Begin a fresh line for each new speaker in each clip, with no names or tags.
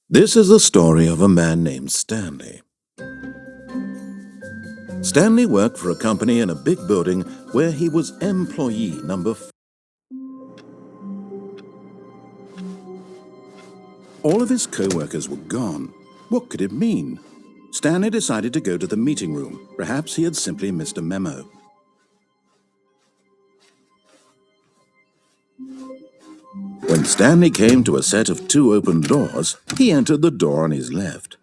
This is the story of a man named Stanley. Stanley worked for a company in a big building where he was employee number 4. All of his co-workers were gone. What could it mean? Stanley decided to go to the meeting room. Perhaps he had simply missed a memo. When Stanley came to a set of 2 open doors, he entered the door on his left.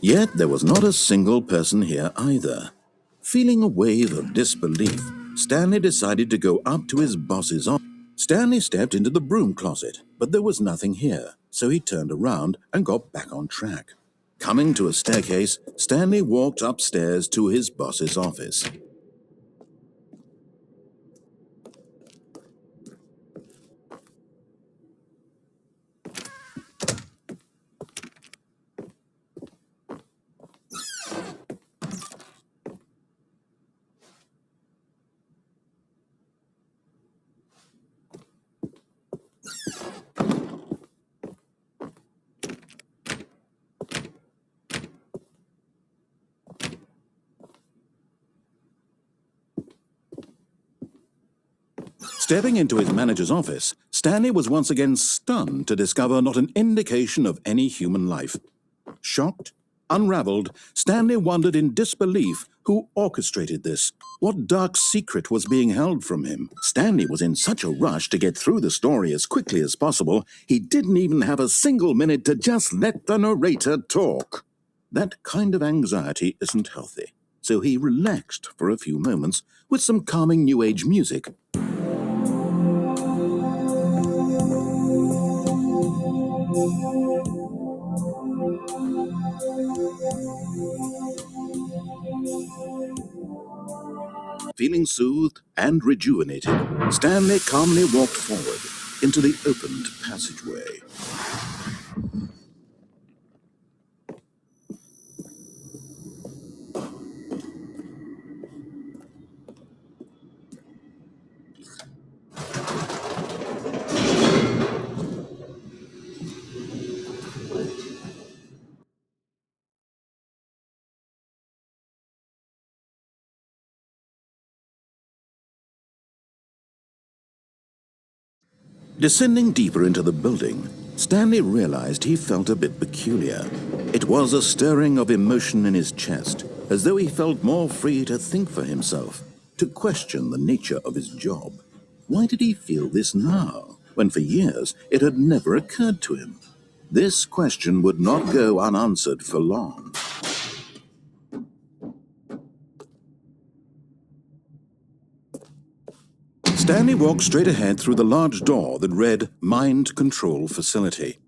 Yet there was not a single person here either. Feeling a wave of disbelief, Stanley decided to go up to his boss's office. Stanley stepped into the broom closet, but there was nothing here, so he turned around and got back on track. Coming to a staircase, Stanley walked upstairs to his boss's office. Stepping into his manager's office, Stanley was once again stunned to discover not an indication of any human life. Shocked, unraveled, Stanley wondered in disbelief who orchestrated this. What dark secret was being held from him? Stanley was in such a rush to get through the story as quickly as possible, he didn't even have a single minute to just let the narrator talk. That kind of anxiety isn't healthy, so he relaxed for a few moments with some calming New Age music. Feeling soothed and rejuvenated, Stanley calmly walked forward into the opened passageway. Descending deeper into the building, Stanley realized he felt a bit peculiar. It was a stirring of emotion in his chest, as though he felt more free to think for himself, to question the nature of his job. Why did he feel this now, when for years it had never occurred to him? This question would not go unanswered for long. Stanley walked straight ahead through the large door that read Mind Control Facility.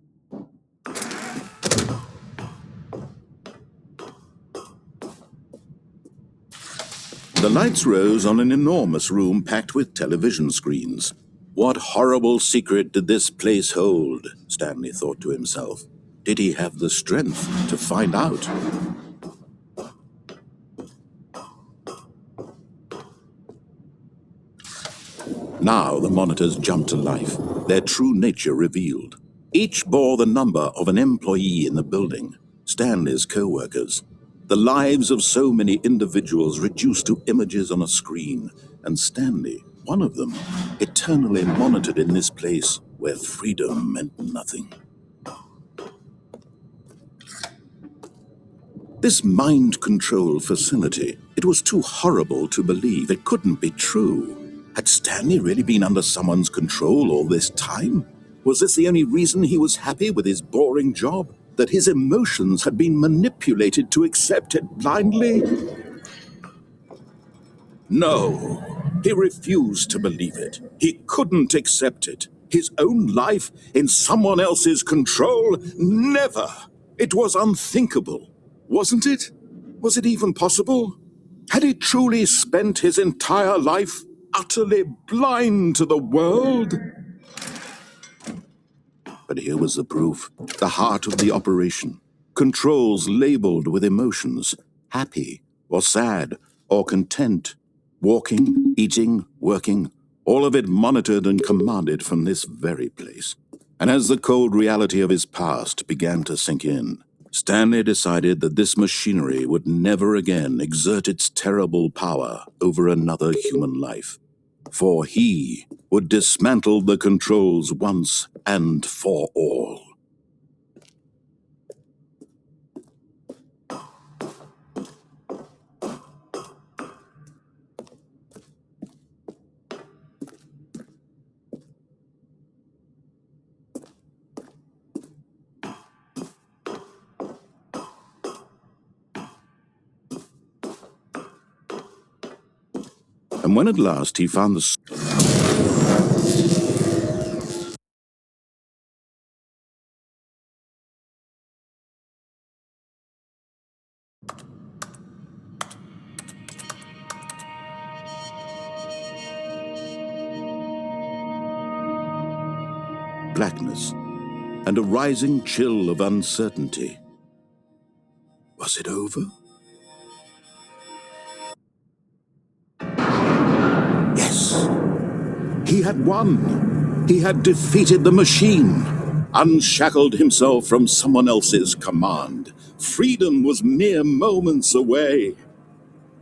The lights rose on an enormous room packed with television screens. What horrible secret did this place hold? Stanley thought to himself. Did he have the strength to find out? Now the monitors jumped to life, their true nature revealed. Each bore the number of an employee in the building, Stanley's co-workers. The lives of so many individuals reduced to images on a screen, and Stanley, one of them, eternally monitored in this place where freedom meant nothing. This mind control facility, it was too horrible to believe. It couldn't be true. Had Stanley really been under someone's control all this time? Was this the only reason he was happy with his boring job? That his emotions had been manipulated to accept it blindly? No, he refused to believe it. He couldn't accept it. His own life in someone else's control? Never! It was unthinkable. Wasn't it? Was it even possible? Had he truly spent his entire life utterly blind to the world? But here was the proof, the heart of the operation. Controls labeled with emotions, happy or sad or content. Walking, eating, working, all of it monitored and commanded from this very place. And as the cold reality of his past began to sink in, Stanley decided that this machinery would never again exert its terrible power over another human life. For he would dismantle the controls once and for all. And when at last he found the blackness and a rising chill of uncertainty. Was it over? Yes. He had won. He had defeated the machine, unshackled himself from someone else's command. Freedom was mere moments away.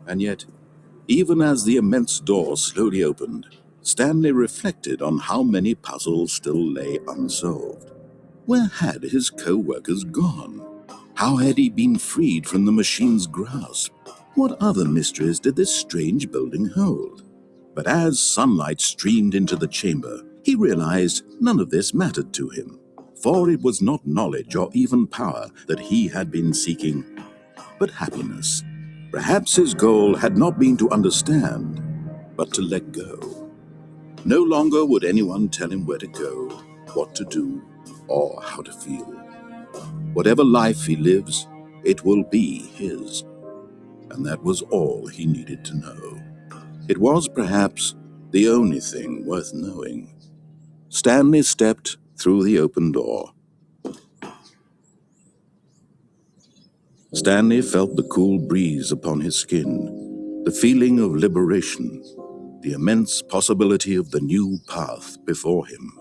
And yet, even as the immense door slowly opened, Stanley reflected on how many puzzles still lay unsolved. Where had his co-workers gone? How had he been freed from the machine's grasp? What other mysteries did this strange building hold? But as sunlight streamed into the chamber, he realized none of this mattered to him, for it was not knowledge or even power that he had been seeking, but happiness. Perhaps his goal had not been to understand, but to let go. No longer would anyone tell him where to go, what to do, or how to feel. Whatever life he lives, it will be his. And that was all he needed to know. It was perhaps the only thing worth knowing. Stanley stepped through the open door. Stanley felt the cool breeze upon his skin, the feeling of liberation, the immense possibility of the new path before him.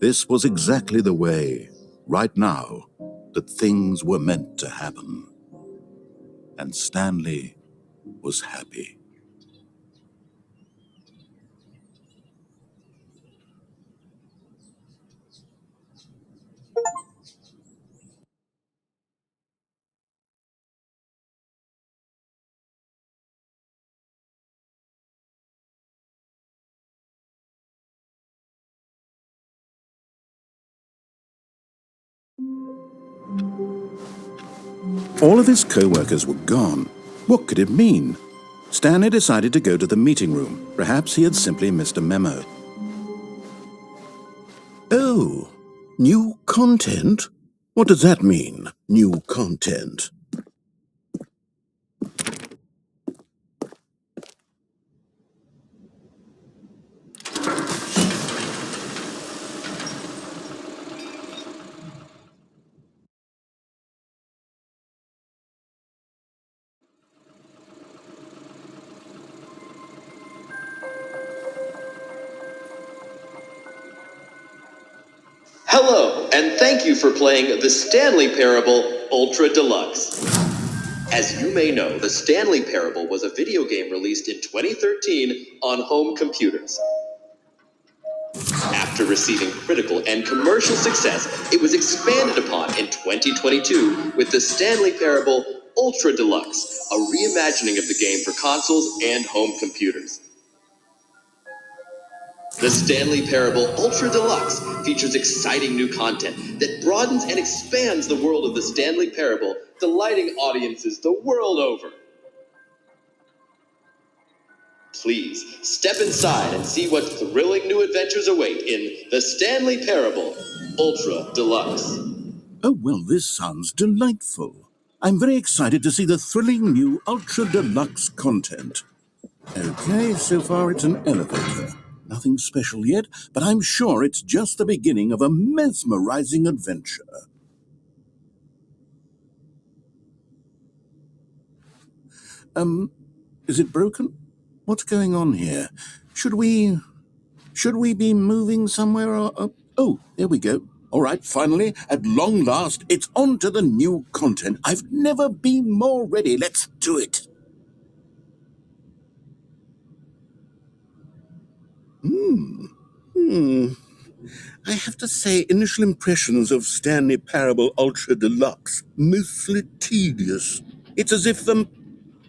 This was exactly the way, right now, that things were meant to happen. And Stanley was happy. All of his co-workers were gone. What could it mean? Stanley decided to go to the meeting room. Perhaps he had simply missed a memo. Oh, new content? What does that mean, new content?
Hello, and thank you for playing the Stanley Parable Ultra Deluxe. As you may know, the Stanley Parable was a video game released in 2013 on home computers. After receiving critical and commercial success, it was expanded upon in 2022 with the Stanley Parable Ultra Deluxe, a reimagining of the game for consoles and home computers. The Stanley Parable Ultra Deluxe features exciting new content that broadens and expands the world of the Stanley Parable, delighting audiences the world over. Please step inside and see what thrilling new adventures await in the Stanley Parable Ultra Deluxe.
Oh, well, this sounds delightful. I'm very excited to see the thrilling new Ultra Deluxe content. Okay, so far it's an elevator. Nothing special yet, but I'm sure it's just the beginning of a mesmerizing adventure. Is it broken? What's going on here? Should we be moving somewhere or... Oh, there we go. All right, finally, at long last, it's on to the new content. I've never been more ready. Let's do it. I have to say, initial impressions of Stanley Parable Ultra Deluxe, mostly tedious. It's as if them...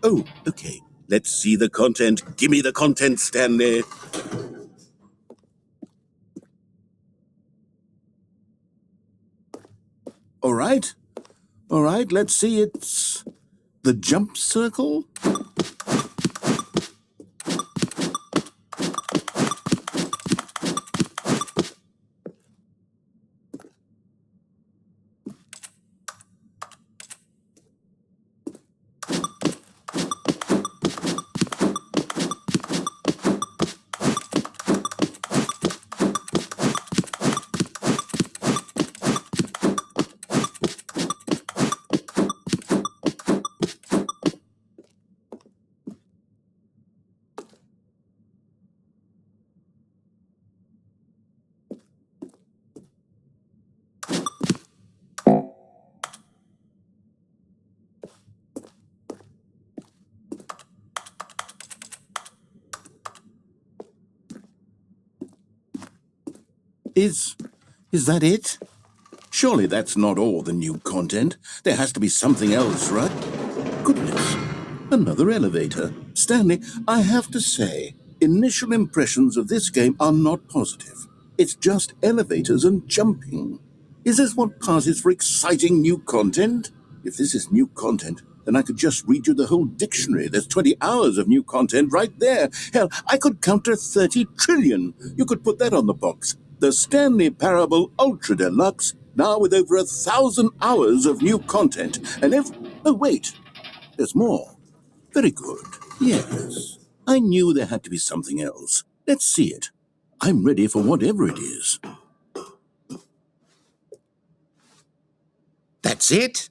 Oh, okay. Let's see the content. Give me the content, Stanley. All right, let's see. It's the jump circle. Is that it? Surely that's not all the new content. There has to be something else, right? Goodness, another elevator. Stanley, I have to say, initial impressions of this game are not positive. It's just elevators and jumping. Is this what passes for exciting new content? If this is new content, then I could just read you the whole dictionary. There's 20 hours of new content right there. Hell, I could counter 30 trillion. You could put that on the box. The Stanley Parable Ultra Deluxe, now with over 1,000 hours of new content. And if... Oh, wait. There's more. Very good. Yes. I knew there had to be something else. Let's see it. I'm ready for whatever it is. That's it?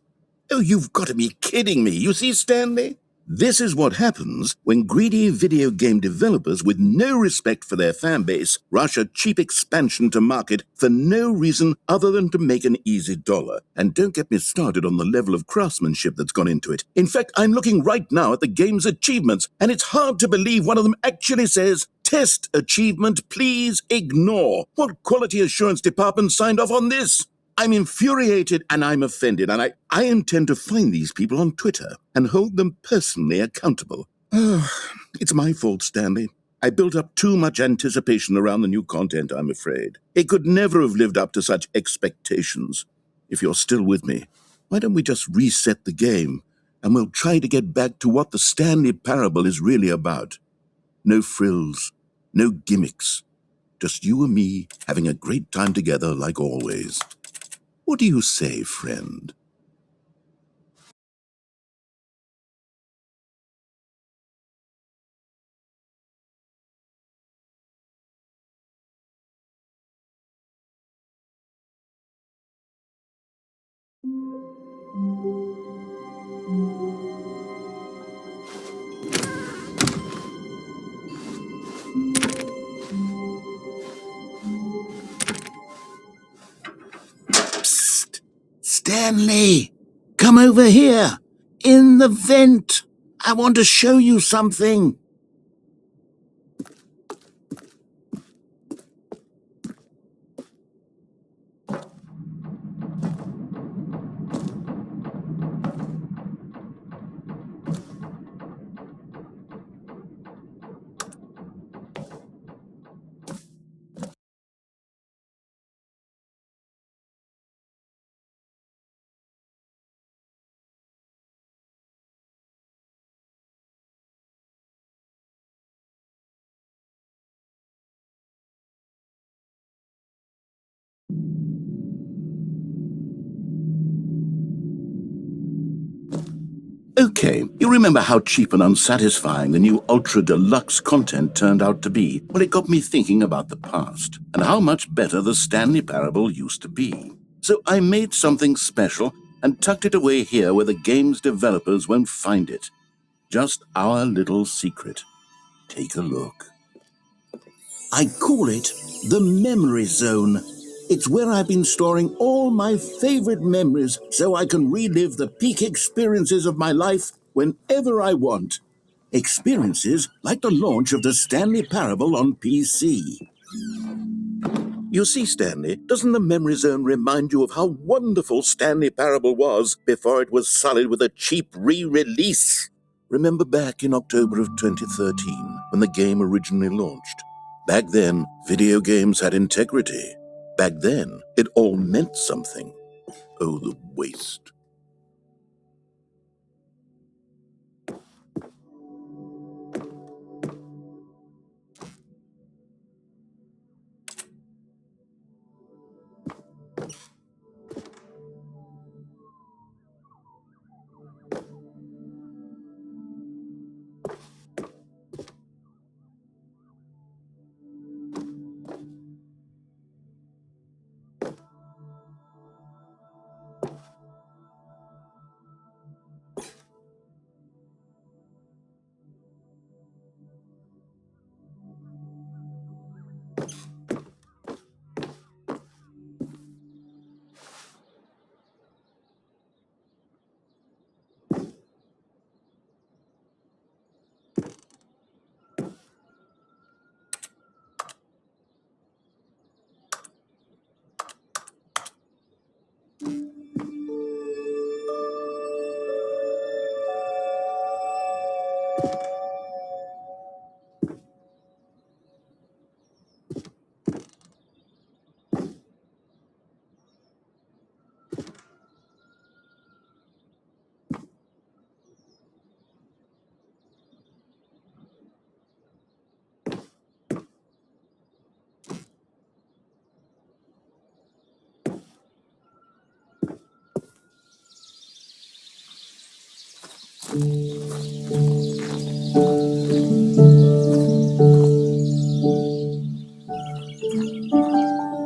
Oh, you've got to be kidding me. You see, Stanley? This is what happens when greedy video game developers with no respect for their fan base rush a cheap expansion to market for no reason other than to make an easy dollar. And don't get me started on the level of craftsmanship that's gone into it. In fact, I'm looking right now at the game's achievements, and it's hard to believe one of them actually says, "Test achievement, please ignore." What quality assurance department signed off on this? I'm infuriated and I'm offended, and I intend to find these people on Twitter and hold them personally accountable. It's my fault, Stanley. I built up too much anticipation around the new content, I'm afraid. It could never have lived up to such expectations. If you're still with me, why don't we just reset the game and we'll try to get back to what the Stanley Parable is really about. No frills, no gimmicks. Just you and me having a great time together like always. What do you say, friend? Psst! Stanley! Come over here! In the vent! I want to show you something! Okay, you remember how cheap and unsatisfying the new Ultra Deluxe content turned out to be? Well, it got me thinking about the past and how much better the Stanley Parable used to be. So I made something special and tucked it away here where the game's developers won't find it. Just our little secret. Take a look. I call it the Memory Zone. It's where I've been storing all my favorite memories so I can relive the peak experiences of my life whenever I want. Experiences like the launch of the Stanley Parable on PC. You see, Stanley, doesn't the Memory Zone remind you of how wonderful Stanley Parable was before it was sullied with a cheap re-release? Remember back in October of 2013 when the game originally launched? Back then, video games had integrity. Back then, it all meant something. Oh, the waste.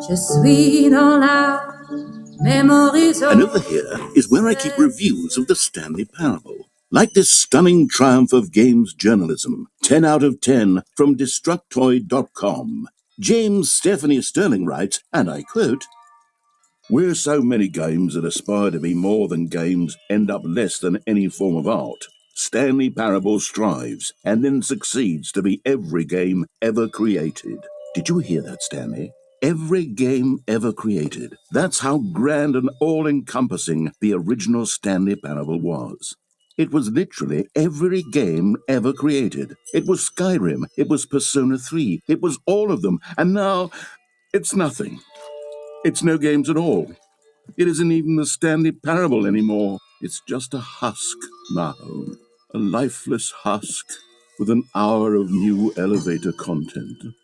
Je suis dans la memory zone.
And over here is where I keep reviews of the Stanley Parable. Like this stunning triumph of games journalism, 10 out of 10 from Destructoid.com. James Stephanie Sterling writes, and I quote, "Where so many games that aspire to be more than games end up less than any form of art, Stanley Parable strives and then succeeds to be every game ever created." Did you hear that, Stanley? Every game ever created. That's how grand and all-encompassing the original Stanley Parable was. It was literally every game ever created. It was Skyrim, it was Persona 3, it was all of them, and now it's nothing. It's no games at all. It isn't even the Stanley Parable anymore. It's just a husk. Now, a lifeless husk with an hour of new elevator content.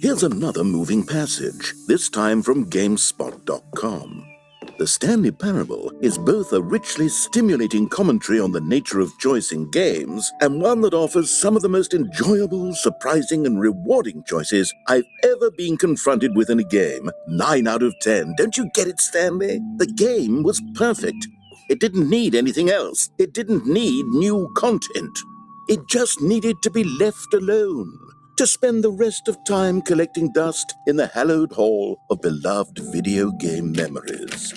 Here's another moving passage, this time from GameSpot.com. The Stanley Parable is both a richly stimulating commentary on the nature of choice in games and one that offers some of the most enjoyable, surprising, and rewarding choices I've ever been confronted with in a game. 9 out of 10. Don't you get it, Stanley? The game was perfect. It didn't need anything else. It didn't need new content. It just needed to be left alone, to spend the rest of time collecting dust in the hallowed hall of beloved video game memories.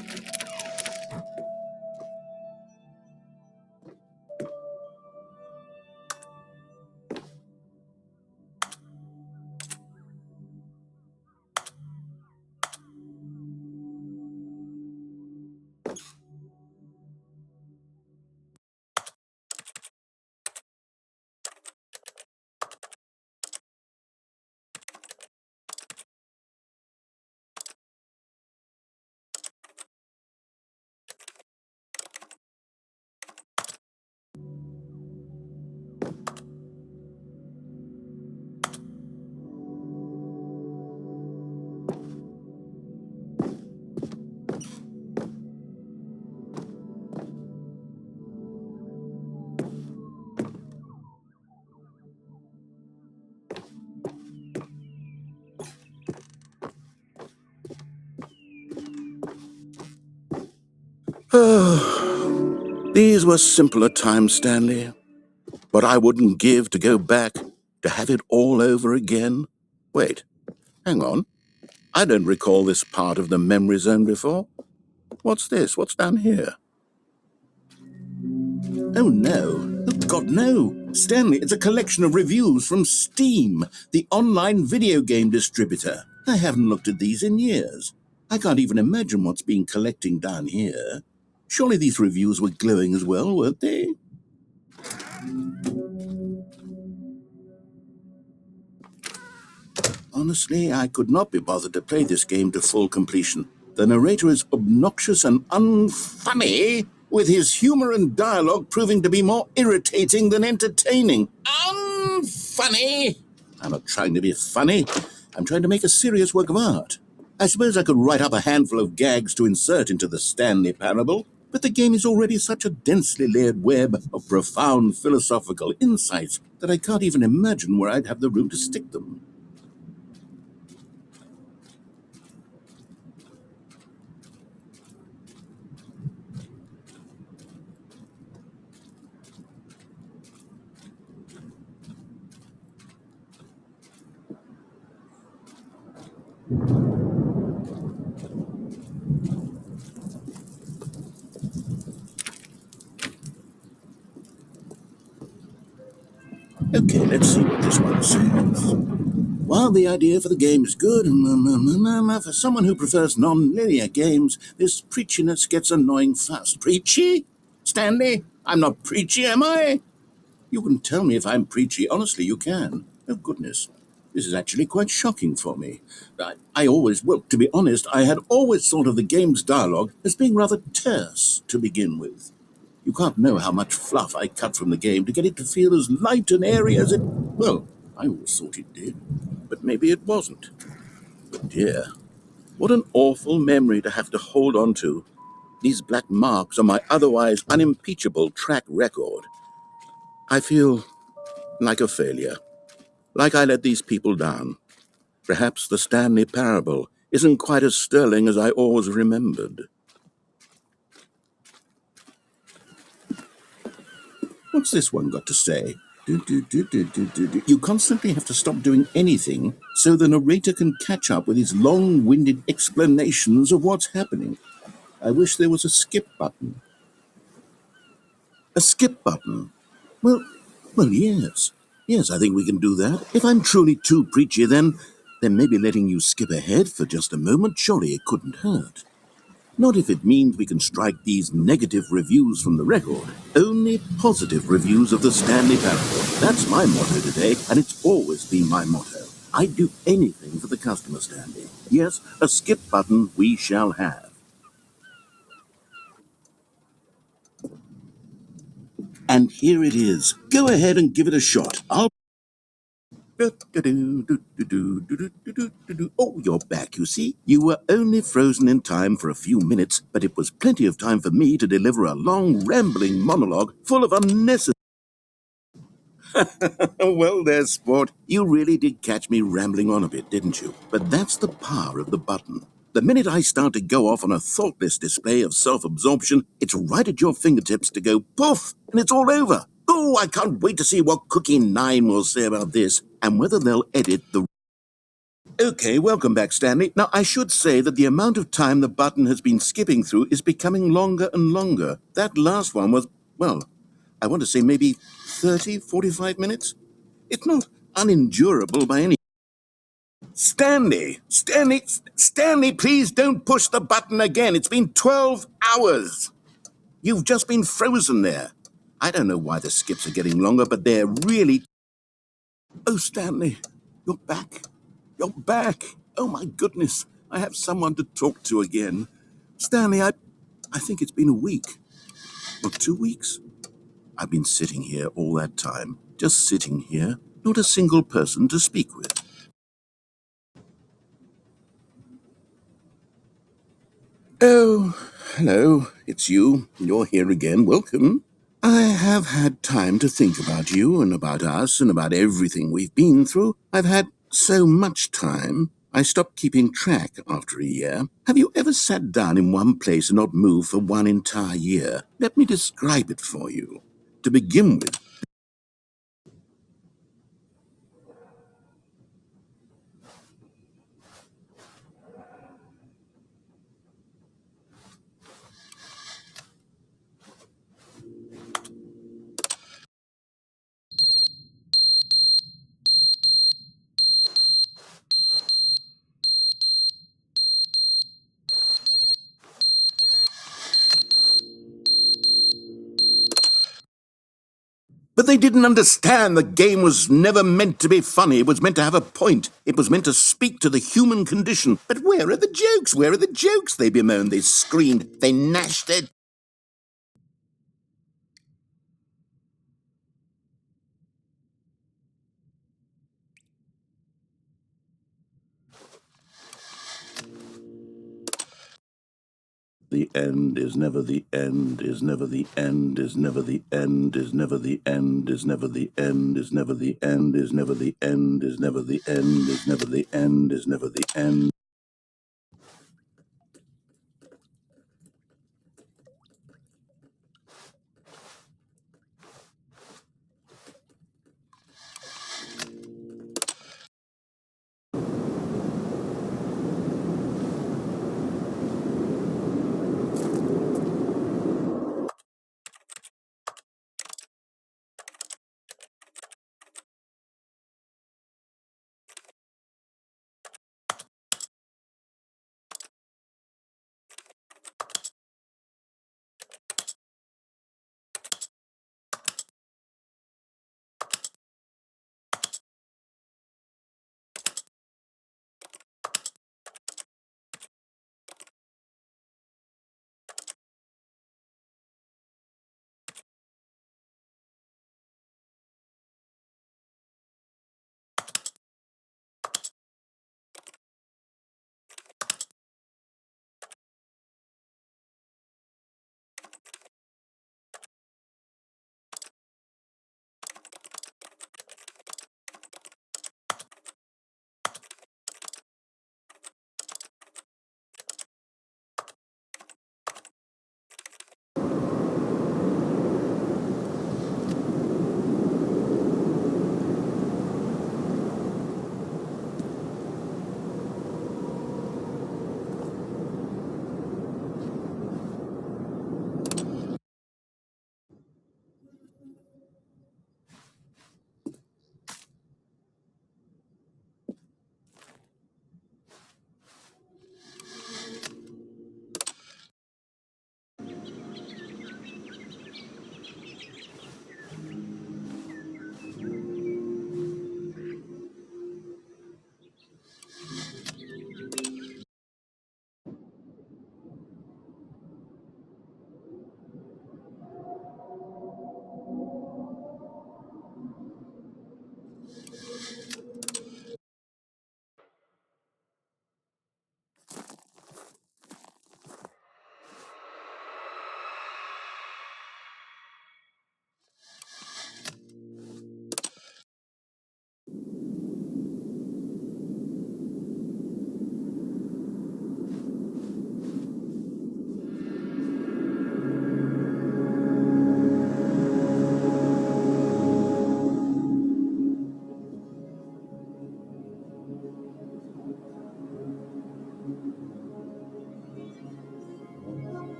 These were simpler times, Stanley, but I wouldn't give to go back to have it all over again. Wait, hang on. I don't recall this part of the memory zone before. What's this? What's down here? Oh no. Oh God, no. Stanley, it's a collection of reviews from Steam, the online video game distributor. I haven't looked at these in years. I can't even imagine what's been collecting down here. Surely these reviews were glowing as well, weren't they? Honestly, I could not be bothered to play this game to full completion. The narrator is obnoxious and unfunny, with his humor and dialogue proving to be more irritating than entertaining. Unfunny! I'm not trying to be funny. I'm trying to make a serious work of art. I suppose I could write up a handful of gags to insert into the Stanley Parable, but the game is already such a densely layered web of profound philosophical insights that I can't even imagine where I'd have the room to stick them. Okay, let's see what this one says. While the idea for the game is good, for someone who prefers non-linear games, this preachiness gets annoying fast. Preachy? Stanley, I'm not preachy, am I? You can tell me if I'm preachy. Honestly, you can. Oh, goodness. This is actually quite shocking for me. To be honest, I had always thought of the game's dialogue as being rather terse to begin with. You can't know how much fluff I cut from the game to get it to feel as light and airy as it... Well, I always thought it did, but maybe it wasn't. But dear, what an awful memory to have to hold on to. These black marks on my otherwise unimpeachable track record. I feel like a failure, like I let these people down. Perhaps the Stanley Parable isn't quite as sterling as I always remembered. What's this one got to say? You constantly have to stop doing anything so the narrator can catch up with his long-winded explanations of what's happening. I wish there was a skip button. A skip button? Well, yes. Yes, I think we can do that. If I'm truly too preachy, then maybe letting you skip ahead for just a moment, surely it couldn't hurt. Not if it means we can strike these negative reviews from the record. Only positive reviews of the Stanley Parable. That's my motto today, and it's always been my motto. I'd do anything for the customer, Stanley. Yes, a skip button we shall have. And here it is. Go ahead and give it a shot. Oh, you're back, you see. You were only frozen in time for a few minutes, but it was plenty of time for me to deliver a long, rambling monologue full of unnecessary... Well, there, sport. You really did catch me rambling on a bit, didn't you? But that's the power of the button. The minute I start to go off on a thoughtless display of self-absorption, it's right at your fingertips to go poof, and it's all over. Oh, I can't wait to see what Cookie 9 will say about this, and whether they'll edit the... Okay, welcome back, Stanley. Now, I should say that the amount of time the button has been skipping through is becoming longer and longer. That last one was, well, I want to say maybe 30, 45 minutes? It's not unendurable by any... Stanley, please don't push the button again. It's been 12 hours. You've just been frozen there. I don't know why the skips are getting longer, but they're really... Oh, Stanley, you're back. You're back. Oh, my goodness. I have someone to talk to again. Stanley, I think it's been a week. Or 2 weeks. I've been sitting here all that time. Just sitting here. Not a single person to speak with. Oh, hello. It's you. You're here again. Welcome. I have had time to think about you and about us and about everything we've been through. I've had so much time. I stopped keeping track after a year. Have you ever sat down in one place and not moved for one entire year? Let me describe it for you. To begin with, but they didn't understand the game was never meant to be funny. It was meant to have a point. It was meant to speak to the human condition. But where are the jokes? Where are the jokes? They bemoaned, they screamed, they gnashed their... The end is never the end, is never the end, is never the end, is never the end, is never the end, is never the end, is never the end, is never the end, is never the end, is never the end.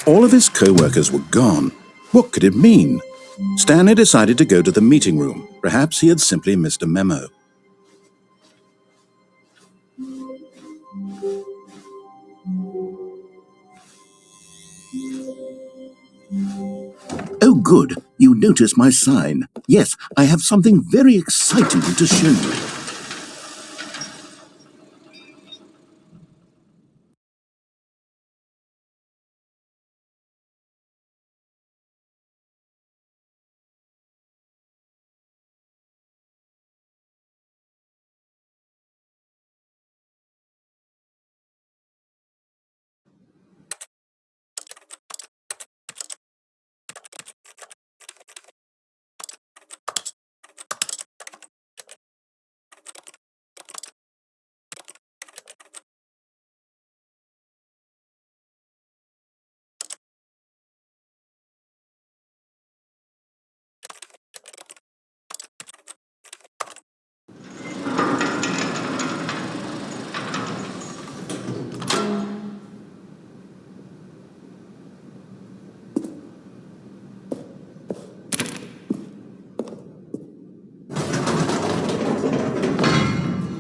All of his co-workers were gone. What could it mean? Stanley decided to go to the meeting room. Perhaps he had simply missed a memo. Oh, good. You noticed my sign. Yes, I have something very exciting to show you.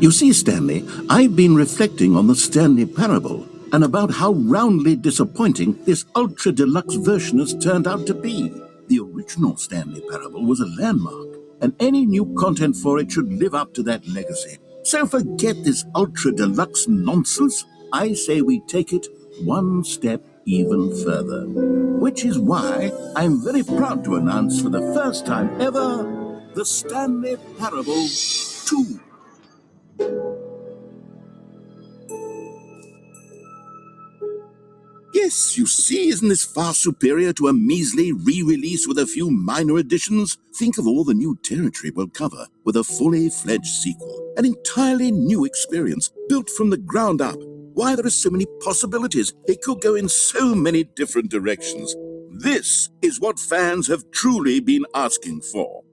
You see, Stanley, I've been reflecting on the Stanley parable and about how roundly disappointing this ultra deluxe version has turned out to be. The original Stanley parable was a landmark, and any new content for it should live up to that legacy. So forget this ultra deluxe nonsense. I say we take it one step even further. Which is why I'm very proud to announce for the first time ever the Stanley Parable 2. Yes, you see, isn't this far superior to a measly re-release with a few minor additions? Think of all the new territory we'll cover with a fully fledged sequel. An entirely new experience, built from the ground up. Why, there are so many possibilities. It could go in so many different directions. This is what fans have truly been asking for.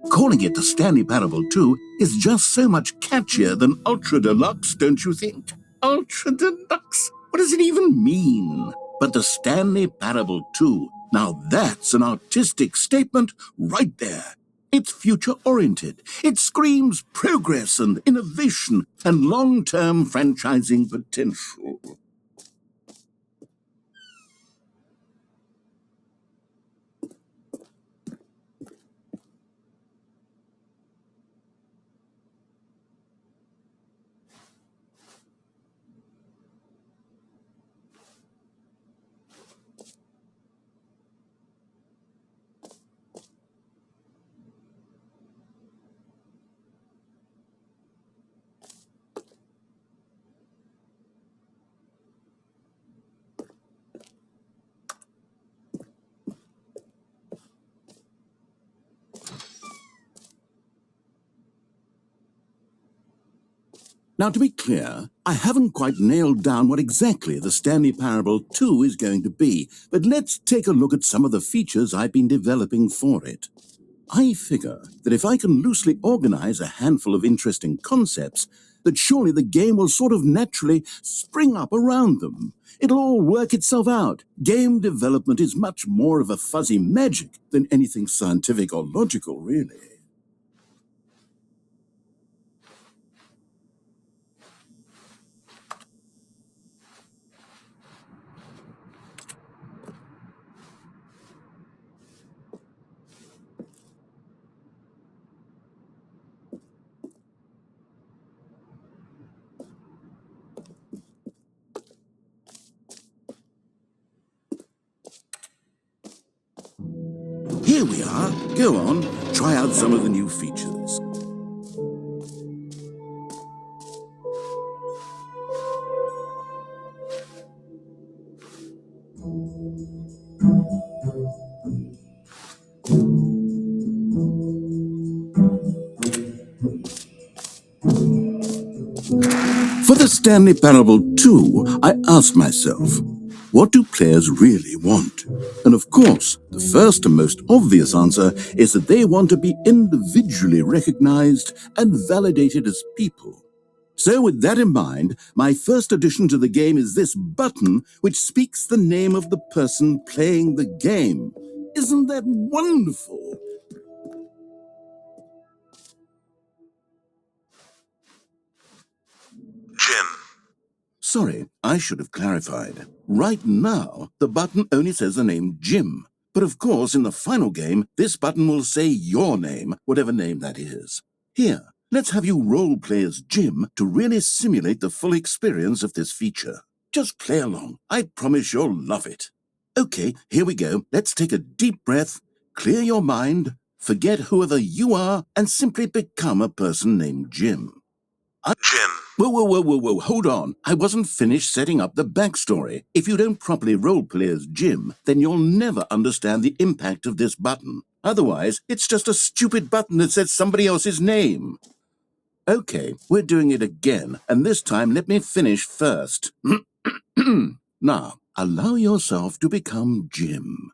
Calling it the Stanley Parable 2 is just so much catchier than Ultra Deluxe, don't you think? Ultra Deluxe? What does it even mean? But the Stanley Parable 2, now that's an artistic statement right there. It's future-oriented. It screams progress and innovation and long-term franchising potential. Now, to be clear, I haven't quite nailed down what exactly the Stanley Parable 2 is going to be, but let's take a look at some of the features I've been developing for it. I figure that if I can loosely organize a handful of interesting concepts, that surely the game will sort of naturally spring up around them. It'll all work itself out. Game development is much more of a fuzzy magic than anything scientific or logical, really. here we are. Go on, try out some of the new features. For the Stanley Parable 2, I asked myself, what do players really want? And of course, the first and most obvious answer is that they want to be individually recognized and validated as people. So with that in mind, my first addition to the game is this button which speaks the name of the person playing the game. Isn't that wonderful?
Jim.
Sorry, I should have clarified. Right now, the button only says the name Jim. But of course, in the final game, this button will say your name, whatever name that is. Here, let's have you role-play as Jim to really simulate the full experience of this feature. Just play along. I promise you'll love it. Okay, here we go. Let's take a deep breath, clear your mind, forget whoever you are, and simply become a person named Jim.
Jim.
Whoa, hold on. I wasn't finished setting up the backstory. If you don't properly roleplay as Jim, then you'll never understand the impact of this button. Otherwise, it's just a stupid button that says somebody else's name. Okay, we're doing it again, and this time let me finish first. Now, allow yourself to become Jim.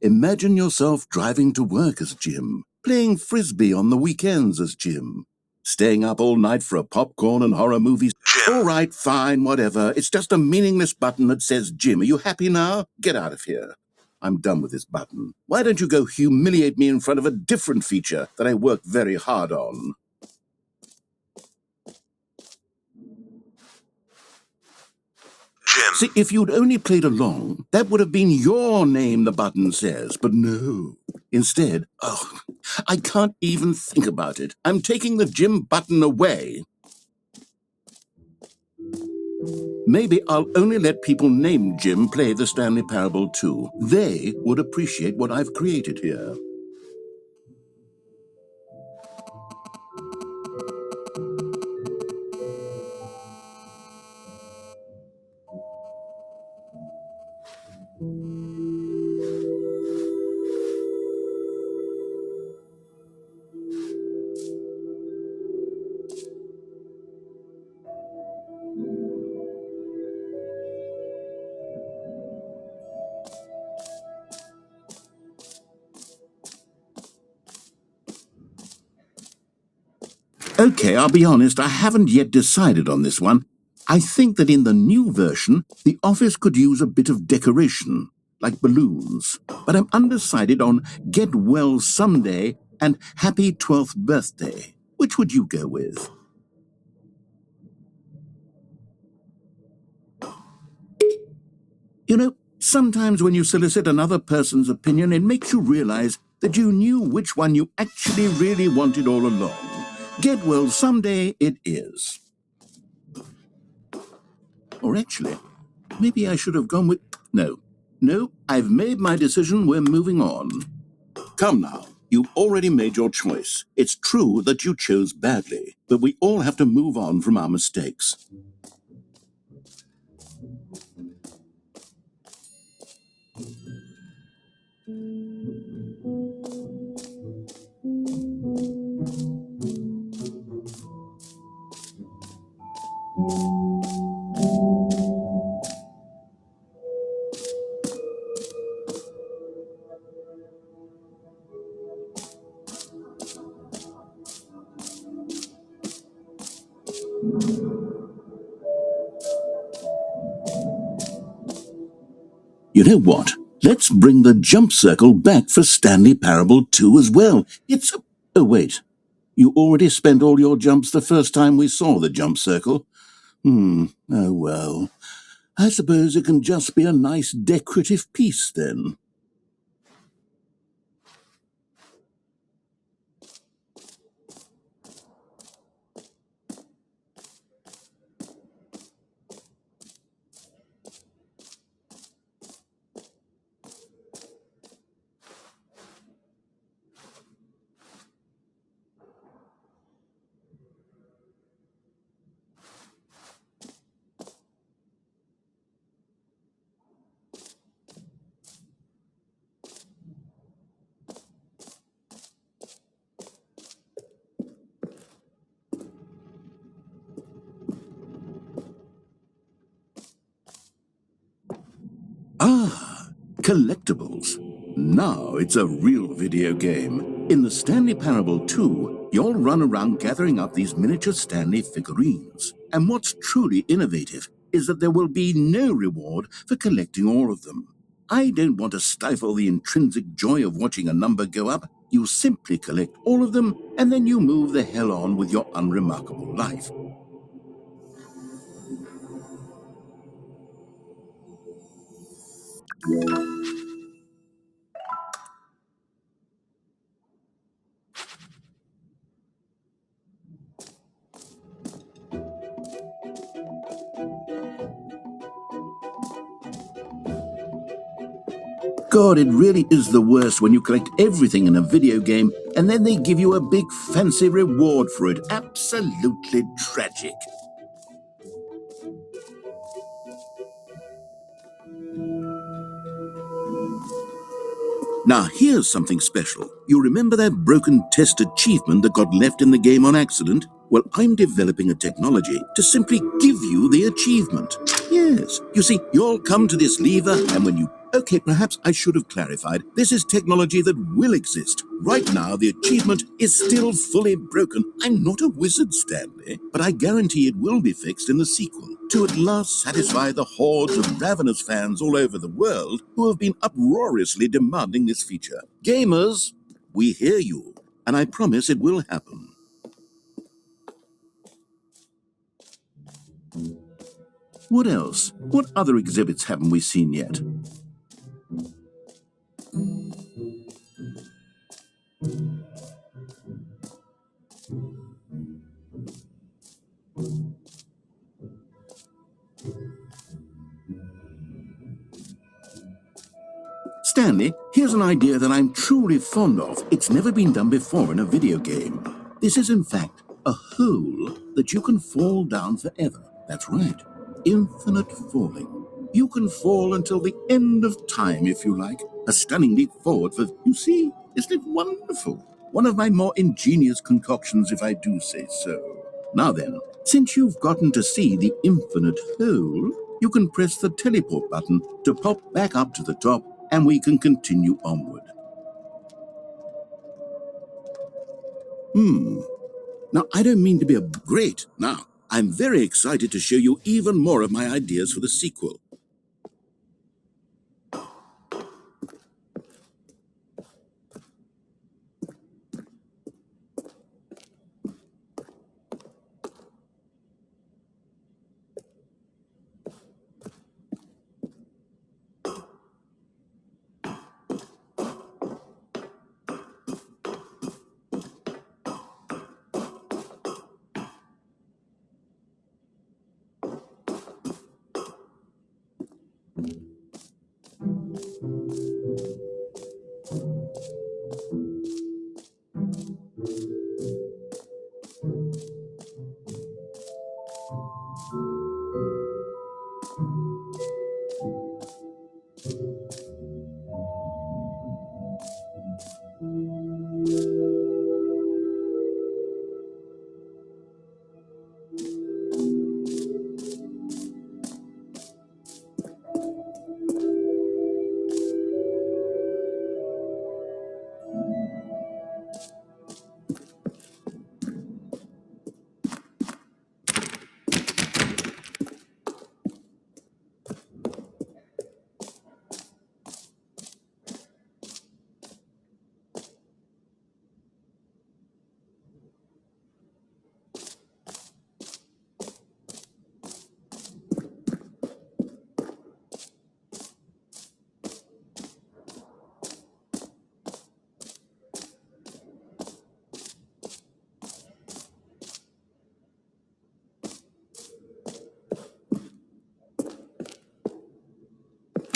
Imagine yourself driving to work as Jim, playing frisbee on the weekends as Jim, staying up all night for a popcorn and horror movies.
Jim.
All right, fine, whatever. It's just a meaningless button that says Jim. Are you happy now? Get out of here. I'm done with this button. Why don't you go humiliate me in front of a different feature that I worked very hard on?
Jim.
See, if you'd only played along, that would have been your name, the button says. But no. Instead, I can't even think about it. I'm taking the Jim button away. Maybe I'll only let people named Jim play the Stanley Parable 2. They would appreciate what I've created here. Okay, I'll be honest, I haven't yet decided on this one. I think that in the new version, the office could use a bit of decoration, like balloons. But I'm undecided on Get Well Someday and Happy 12th Birthday. Which would you go with? You know, sometimes when you solicit another person's opinion, it makes you realize that you knew which one you actually really wanted all along. Get well someday it is. Or actually, maybe I should have gone with... No, I've made my decision, we're moving on. Come now, you've already made your choice. It's true that you chose badly, but we all have to move on from our mistakes. You know what? Let's bring the jump circle back for Stanley Parable 2 as well. It's a... Oh, wait. You already spent all your jumps the first time we saw the jump circle? Oh well. I suppose it can just be a nice decorative piece then. collectibles. Now it's a real video game. In the Stanley Parable 2, you'll run around gathering up these miniature Stanley figurines. And what's truly innovative is that there will be no reward for collecting all of them. I don't want to stifle the intrinsic joy of watching a number go up. You simply collect all of them, and then you move the hell on with your unremarkable life. God, it really is the worst when you collect everything in a video game and then they give you a big fancy reward for it. Absolutely tragic. Now, here's something special. You remember that broken test achievement that got left in the game on accident? Well, I'm developing a technology to simply give you the achievement. Yes, you see, you'll come to this lever, and when you... Okay, perhaps I should have clarified. This is technology that will exist. Right now, the achievement is still fully broken. I'm not a wizard, Stanley, but I guarantee it will be fixed in the sequel to at last satisfy the hordes of ravenous fans all over the world who have been uproariously demanding this feature. Gamers, we hear you, and I promise it will happen. What else? What other exhibits haven't we seen yet? Stanley, here's an idea that I'm truly fond of. It's never been done before in a video game. This is, in fact, a hole that you can fall down forever. That's right. Infinite falling. You can fall until the end of time, if you like. A stunning leap forward for... You see, isn't it wonderful? One of my more ingenious concoctions, if I do say so. Now then, since you've gotten to see the infinite hole, you can press the teleport button to pop back up to the top, and we can continue onward. Now, I don't mean to be great. Now, I'm very excited to show you even more of my ideas for the sequel.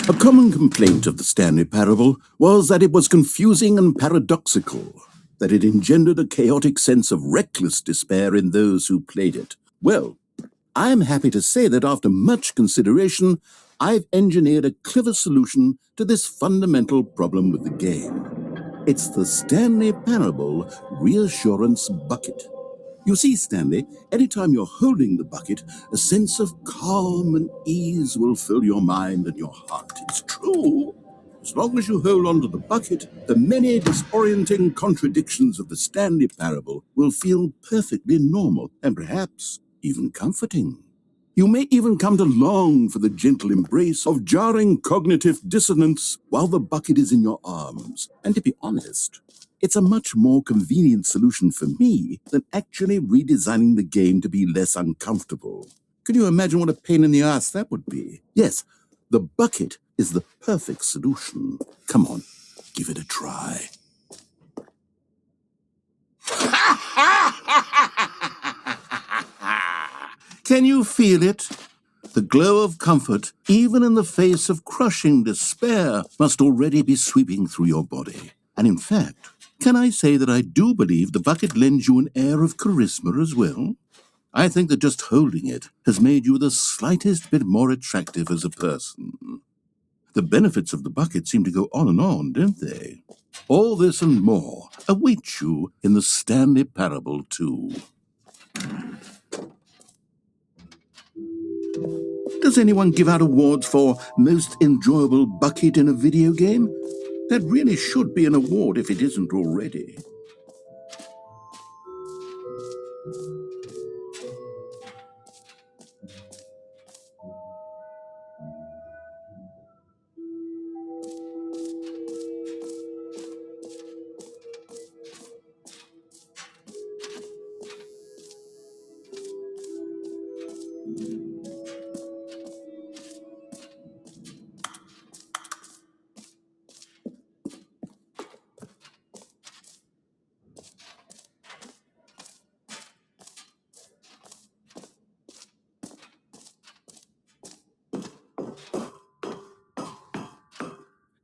A common complaint of the Stanley Parable was that it was confusing and paradoxical, that it engendered a chaotic sense of reckless despair in those who played it. Well, I'm happy to say that after much consideration, I've engineered a clever solution to this fundamental problem with the game. It's the Stanley Parable Reassurance Bucket. You see, Stanley, anytime you're holding the bucket, a sense of calm and ease will fill your mind and your heart. It's true. as long as you hold on to the bucket, the many disorienting contradictions of the Stanley parable will feel perfectly normal and perhaps even comforting. You may even come to long for the gentle embrace of jarring cognitive dissonance while the bucket is in your arms. And to be honest, it's a much more convenient solution for me than actually redesigning the game to be less uncomfortable. Can you imagine what a pain in the ass that would be? Yes, the bucket is the perfect solution. Come on, give it a try. Can you feel it? The glow of comfort, even in the face of crushing despair, must already be sweeping through your body. And in fact, can I say that I do believe the bucket lends you an air of charisma as well? I think that just holding it has made you the slightest bit more attractive as a person. The benefits of the bucket seem to go on, don't they? All this and more await you in the Stanley Parable 2. Does anyone give out awards for most enjoyable bucket in a video game? That really should be an award if it isn't already.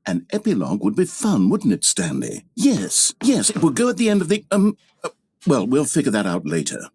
An epilogue would be fun, wouldn't it, Stanley? Yes, it would go at the end of the, well, we'll figure that out later.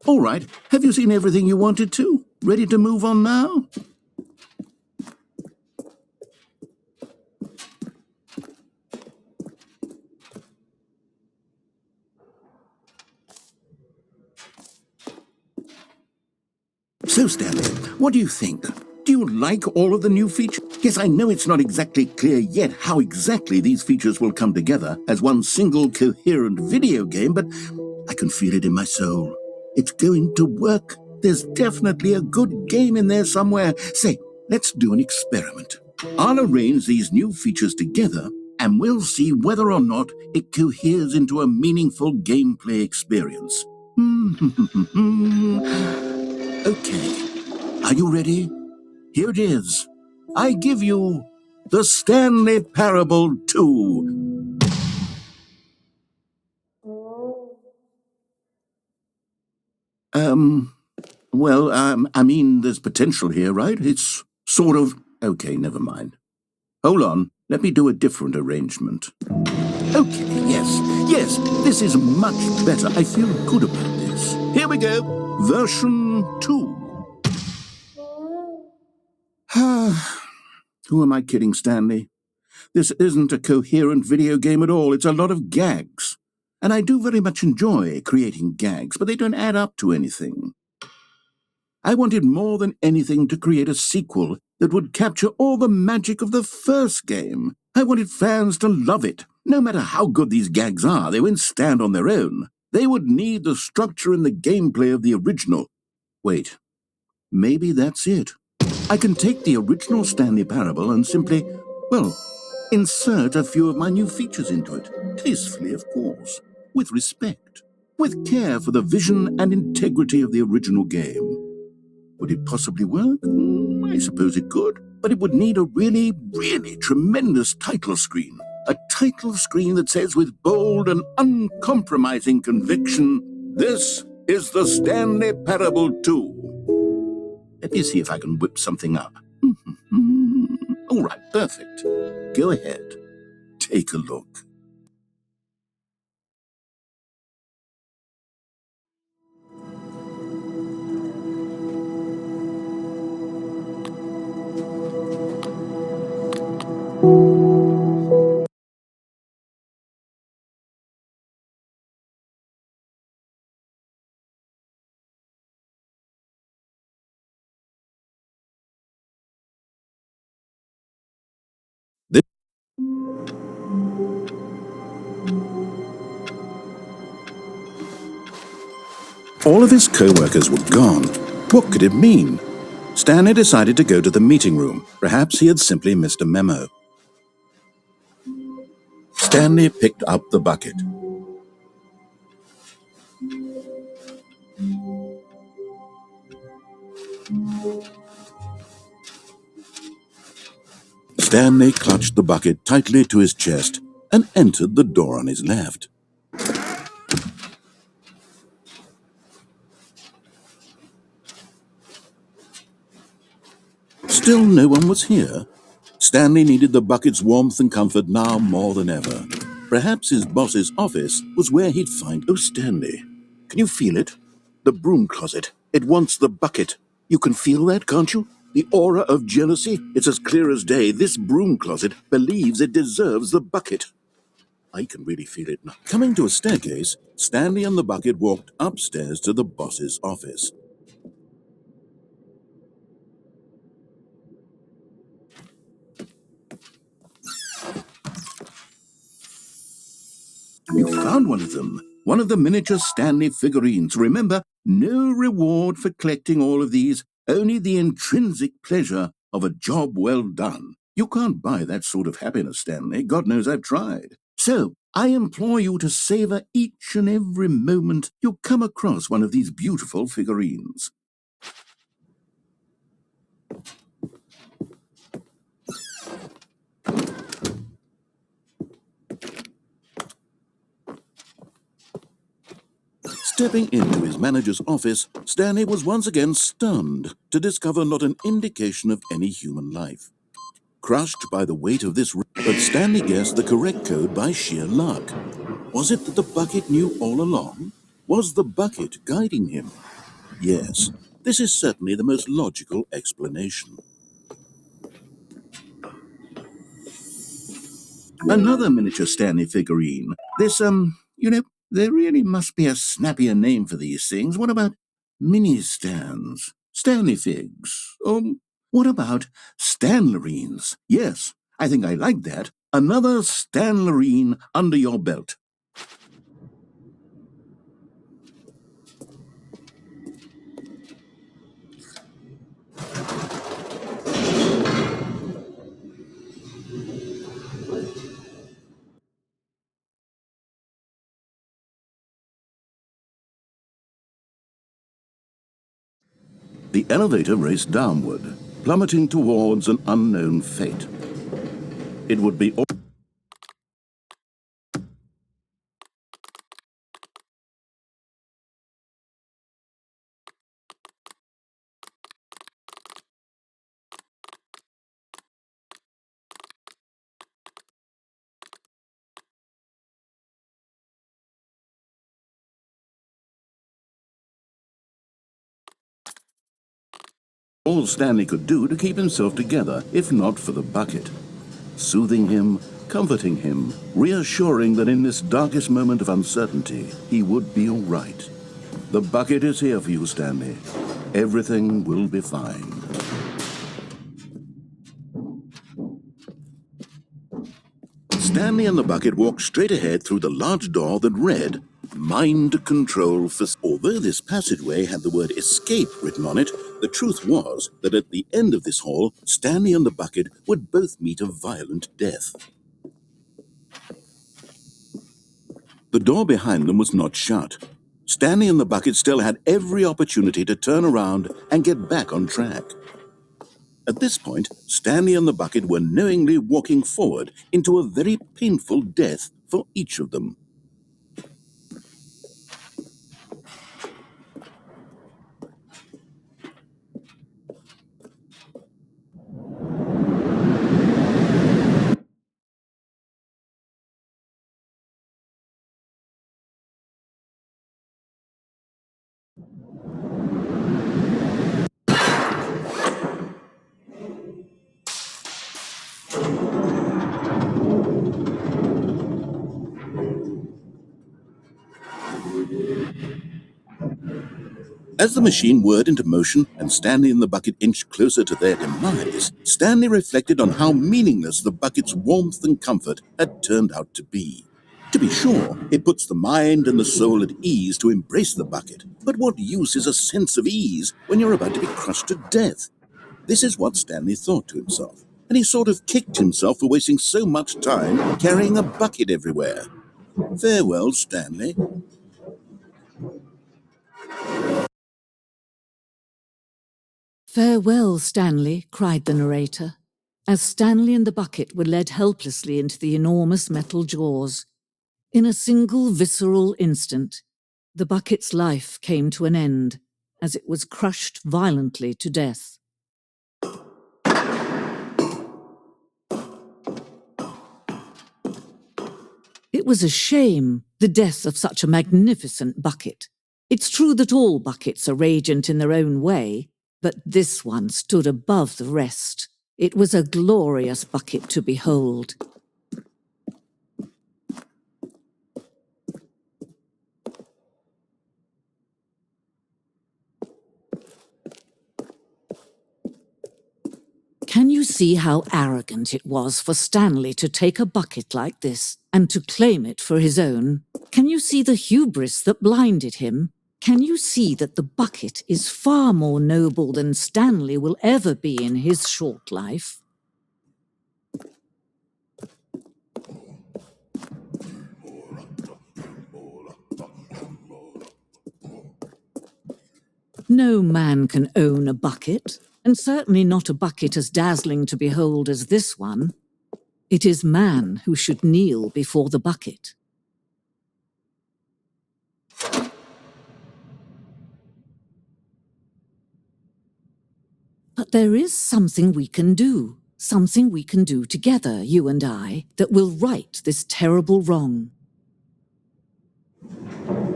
All right, have you seen everything you wanted to? Ready to move on now? So, Stanley, what do you think? Do you like all of the new features? Yes, I know it's not exactly clear yet how exactly these features will come together as one single coherent video game, but I can feel it in my soul. It's going to work. There's definitely a good game in there somewhere. Say, let's do an experiment. I'll arrange these new features together, and we'll see whether or not it coheres into a meaningful gameplay experience. Okay, are you ready? Here it is. I give you the Stanley Parable 2. I mean, there's potential here, right? It's sort of... Okay, never mind. Hold on, let me do a different arrangement. Okay, yes, this is much better. I feel good about this. Here we go, version 2. Who am I kidding, Stanley? This isn't a coherent video game at all. It's a lot of gags. And I do very much enjoy creating gags, but they don't add up to anything. I wanted more than anything to create a sequel that would capture all the magic of the first game. I wanted fans to love it. No matter how good these gags are, they won't stand on their own. They would need the structure and the gameplay of the original. Wait, maybe that's it. I can take the original Stanley Parable and simply, well, insert a few of my new features into it. Tastefully, of course. With respect. With care for the vision and integrity of the original game. Would it possibly work? I suppose it could. But it would need a really, really tremendous title screen. A title screen that says with bold and uncompromising conviction, "This is the Stanley Parable 2. Let me see if I can whip something up. All right, perfect. Go ahead. Take a look. All of his co-workers were gone. What could it mean? Stanley decided to go to the meeting room. Perhaps he had simply missed a memo. Stanley picked up the bucket. Stanley clutched the bucket tightly to his chest and entered the door on his left. Still no one was here. Stanley needed the bucket's warmth and comfort now more than ever. Perhaps his boss's office was where he'd find... Oh, Stanley, can you feel it? The broom closet. It wants the bucket. You can feel that, can't you? The aura of jealousy. It's as clear as day. This broom closet believes it deserves the bucket. I can really feel it now. Coming to a staircase, Stanley and the bucket walked upstairs to the boss's office. You found one of them. One of the miniature Stanley figurines. Remember, no reward for collecting all of these, only the intrinsic pleasure of a job well done. You can't buy that sort of happiness, Stanley. God knows I've tried. So, I implore you to savor each and every moment you come across one of these beautiful figurines. Stepping into his manager's office, Stanley was once again stunned to discover not an indication of any human life. Crushed by the weight of this, but Stanley guessed the correct code by sheer luck. Was it that the bucket knew all along? Was the bucket guiding him? Yes, this is certainly the most logical explanation. Another miniature Stanley figurine. This, there really must be a snappier name for these things. What about mini-stands? Stanley figs? What about Stanlerines? Yes, I think I like that. Another Stanlerine under your belt. The elevator raced downward, plummeting towards an unknown fate. It would be all Stanley could do to keep himself together, if not for the bucket. Soothing him, comforting him, reassuring that in this darkest moment of uncertainty, he would be all right. The bucket is here for you, Stanley. Everything will be fine. Stanley and the bucket walked straight ahead through the large door that read, mind control for... Although this passageway had the word escape written on it, the truth was that at the end of this hall, Stanley and the bucket would both meet a violent death. The door behind them was not shut. Stanley and the bucket still had every opportunity to turn around and get back on track. At this point, Stanley and the bucket were knowingly walking forward into a very painful death for each of them. As the machine whirred into motion and Stanley and the bucket inched closer to their demise, Stanley reflected on how meaningless the bucket's warmth and comfort had turned out to be. To be sure, it puts the mind and the soul at ease to embrace the bucket, but what use is a sense of ease when you're about to be crushed to death? This is what Stanley thought to himself, and he sort of kicked himself for wasting so much time carrying a bucket everywhere. Farewell, Stanley.
"Farewell, Stanley," cried the narrator, as Stanley and the bucket were led helplessly into the enormous metal jaws. In a single visceral instant, the bucket's life came to an end, as it was crushed violently to death. It was a shame, the death of such a magnificent bucket. It's true that all buckets are radiant in their own way, but this one stood above the rest. It was a glorious bucket to behold. Can you see how arrogant it was for Stanley to take a bucket like this and to claim it for his own? Can you see the hubris that blinded him? Can you see that the bucket is far more noble than Stanley will ever be in his short life? No man can own a bucket, and certainly not a bucket as dazzling to behold as this one. It is man who should kneel before the bucket. But there is something we can do together, you and I, that will right this terrible wrong.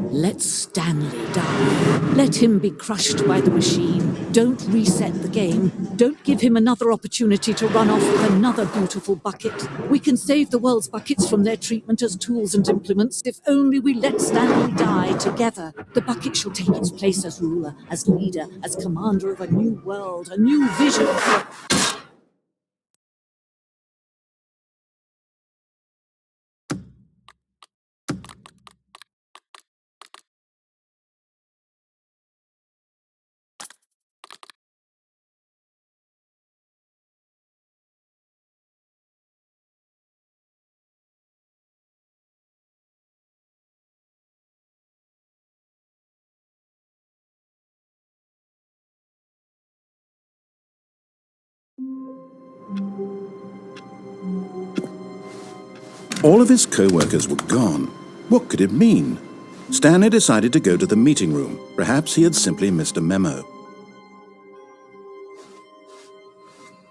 Let Stanley die. Let him be crushed by the machine. Don't reset the game. Don't give him another opportunity to run off with another beautiful bucket. We can save the world's buckets from their treatment as tools and implements if only we let Stanley die together. The bucket shall take its place as ruler, as leader, as commander of a new world, a new vision for...
All of his co-workers were gone. What could it mean? Stanley decided to go to the meeting room. Perhaps he had simply missed a memo.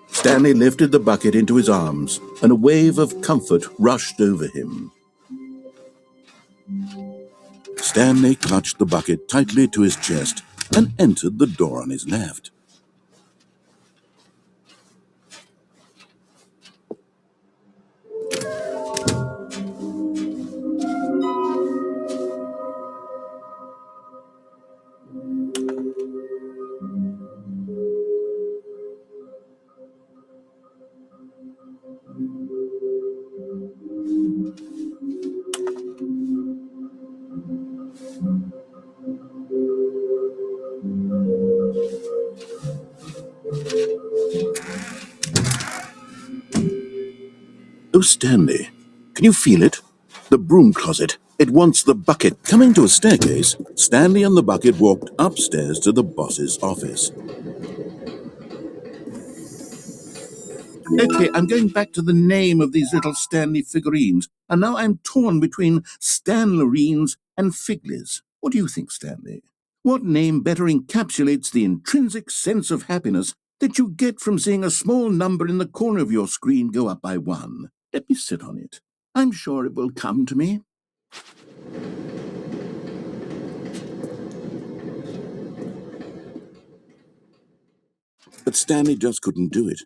Stanley lifted the bucket into his arms, and a wave of comfort rushed over him. Stanley clutched the bucket tightly to his chest and entered the door on his left. Stanley, can you feel it? The broom closet. It wants the bucket. Coming to a staircase, Stanley and the bucket walked upstairs to the boss's office. Okay, I'm going back to the name of these little Stanley figurines, and now I'm torn between Stanlerines and Figlies. What do you think, Stanley? What name better encapsulates the intrinsic sense of happiness that you get from seeing a small number in the corner of your screen go up by 1? Let me sit on it. I'm sure it will come to me. But Stanley just couldn't do it.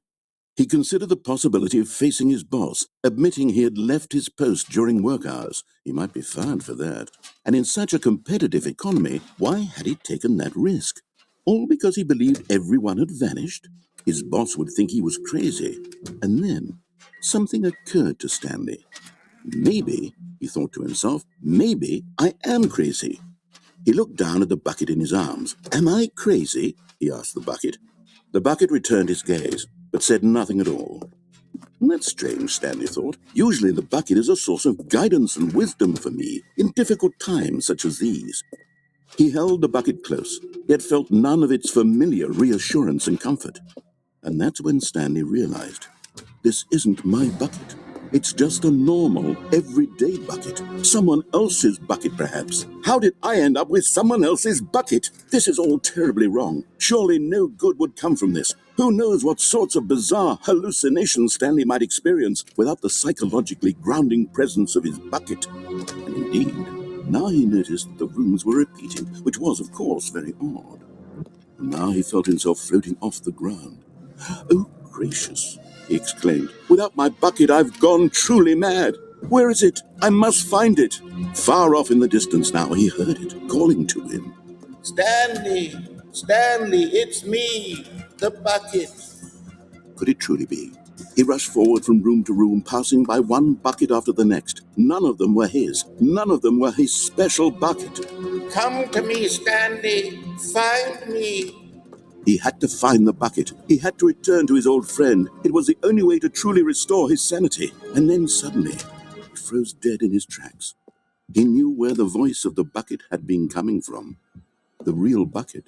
He considered the possibility of facing his boss, admitting he had left his post during work hours. He might be fired for that. And in such a competitive economy, why had he taken that risk? All because he believed everyone had vanished? His boss would think he was crazy. And then something occurred to Stanley. Maybe, he thought to himself, maybe I am crazy. He looked down at the bucket in his arms. Am I crazy? He asked the bucket. The bucket returned his gaze, but said nothing at all. That's strange, Stanley thought. Usually the bucket is a source of guidance and wisdom for me in difficult times such as these. He held the bucket close, yet felt none of its familiar reassurance and comfort. And that's when Stanley realized, this isn't my bucket. It's just a normal, everyday bucket. Someone else's bucket, perhaps. How did I end up with someone else's bucket? This is all terribly wrong. Surely no good would come from this. Who knows what sorts of bizarre hallucinations Stanley might experience without the psychologically grounding presence of his bucket. And indeed, now he noticed that the rooms were repeating, which was, of course, very odd. And now he felt himself floating off the ground. Oh, gracious, he exclaimed. Without my bucket, I've gone truly mad. Where is it? I must find it. Far off in the distance now, he heard it, calling to him. Stanley! Stanley, it's me, the bucket. Could it truly be? He rushed forward from room to room, passing by one bucket after the next. None of them were his. None of them were his special bucket. Come to me, Stanley. Find me. He had to find the bucket. He had to return to his old friend. It was the only way to truly restore his sanity. And then suddenly, he froze dead in his tracks. He knew where the voice of the bucket had been coming from. The real bucket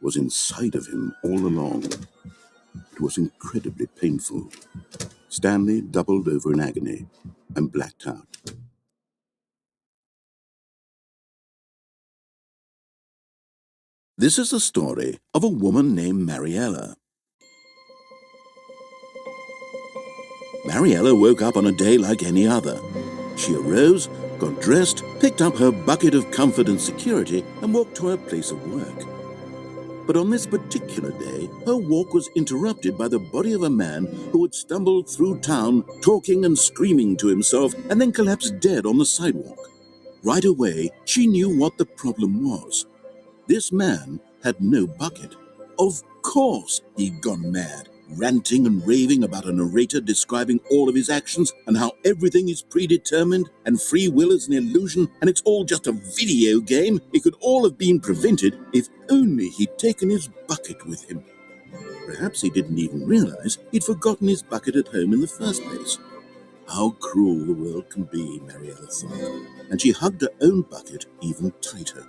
was inside of him all along. It was incredibly painful. Stanley doubled over in agony and blacked out. This is the story of a woman named Mariella. Mariella woke up on a day like any other. She arose, got dressed, picked up her bucket of comfort and security, and walked to her place of work. But on this particular day, her walk was interrupted by the body of a man who had stumbled through town, talking and screaming to himself, and then collapsed dead on the sidewalk. Right away, she knew what the problem was. This man had no bucket. Of course he'd gone mad, ranting and raving about a narrator describing all of his actions and how everything is predetermined and free will is an illusion and it's all just a video game. It could all have been prevented if only he'd taken his bucket with him. Perhaps he didn't even realize he'd forgotten his bucket at home in the first place. How cruel the world can be, Mariella thought, and she hugged her own bucket even tighter.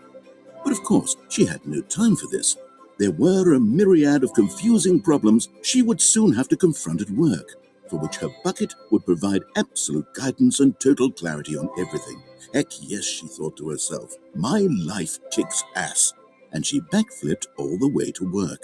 But of course, she had no time for this. There were a myriad of confusing problems she would soon have to confront at work, for which her bucket would provide absolute guidance and total clarity on everything. Heck yes, she thought to herself, my life kicks ass. And she backflipped all the way to work.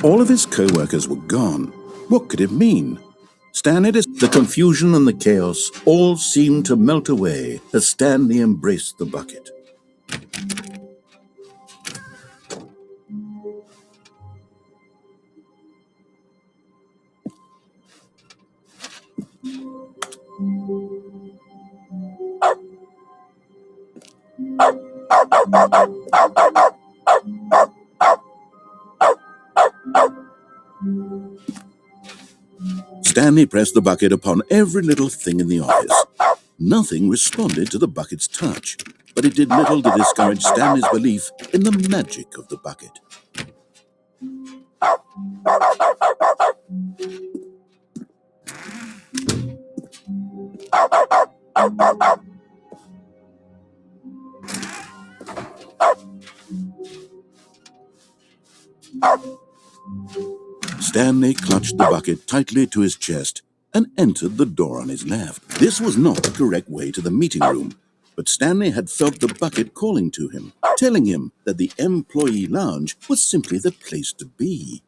All of his co-workers were gone. What could it mean? Stanley, the confusion and the chaos all seemed to melt away as Stanley embraced the bucket. Stanley pressed the bucket upon every little thing in the office. Nothing responded to the bucket's touch, but it did little to discourage Stanley's belief in the magic of the bucket. Stanley clutched the bucket tightly to his chest and entered the door on his left. This was not the correct way to the meeting room, but Stanley had felt the bucket calling to him, telling him that the employee lounge was simply the place to be.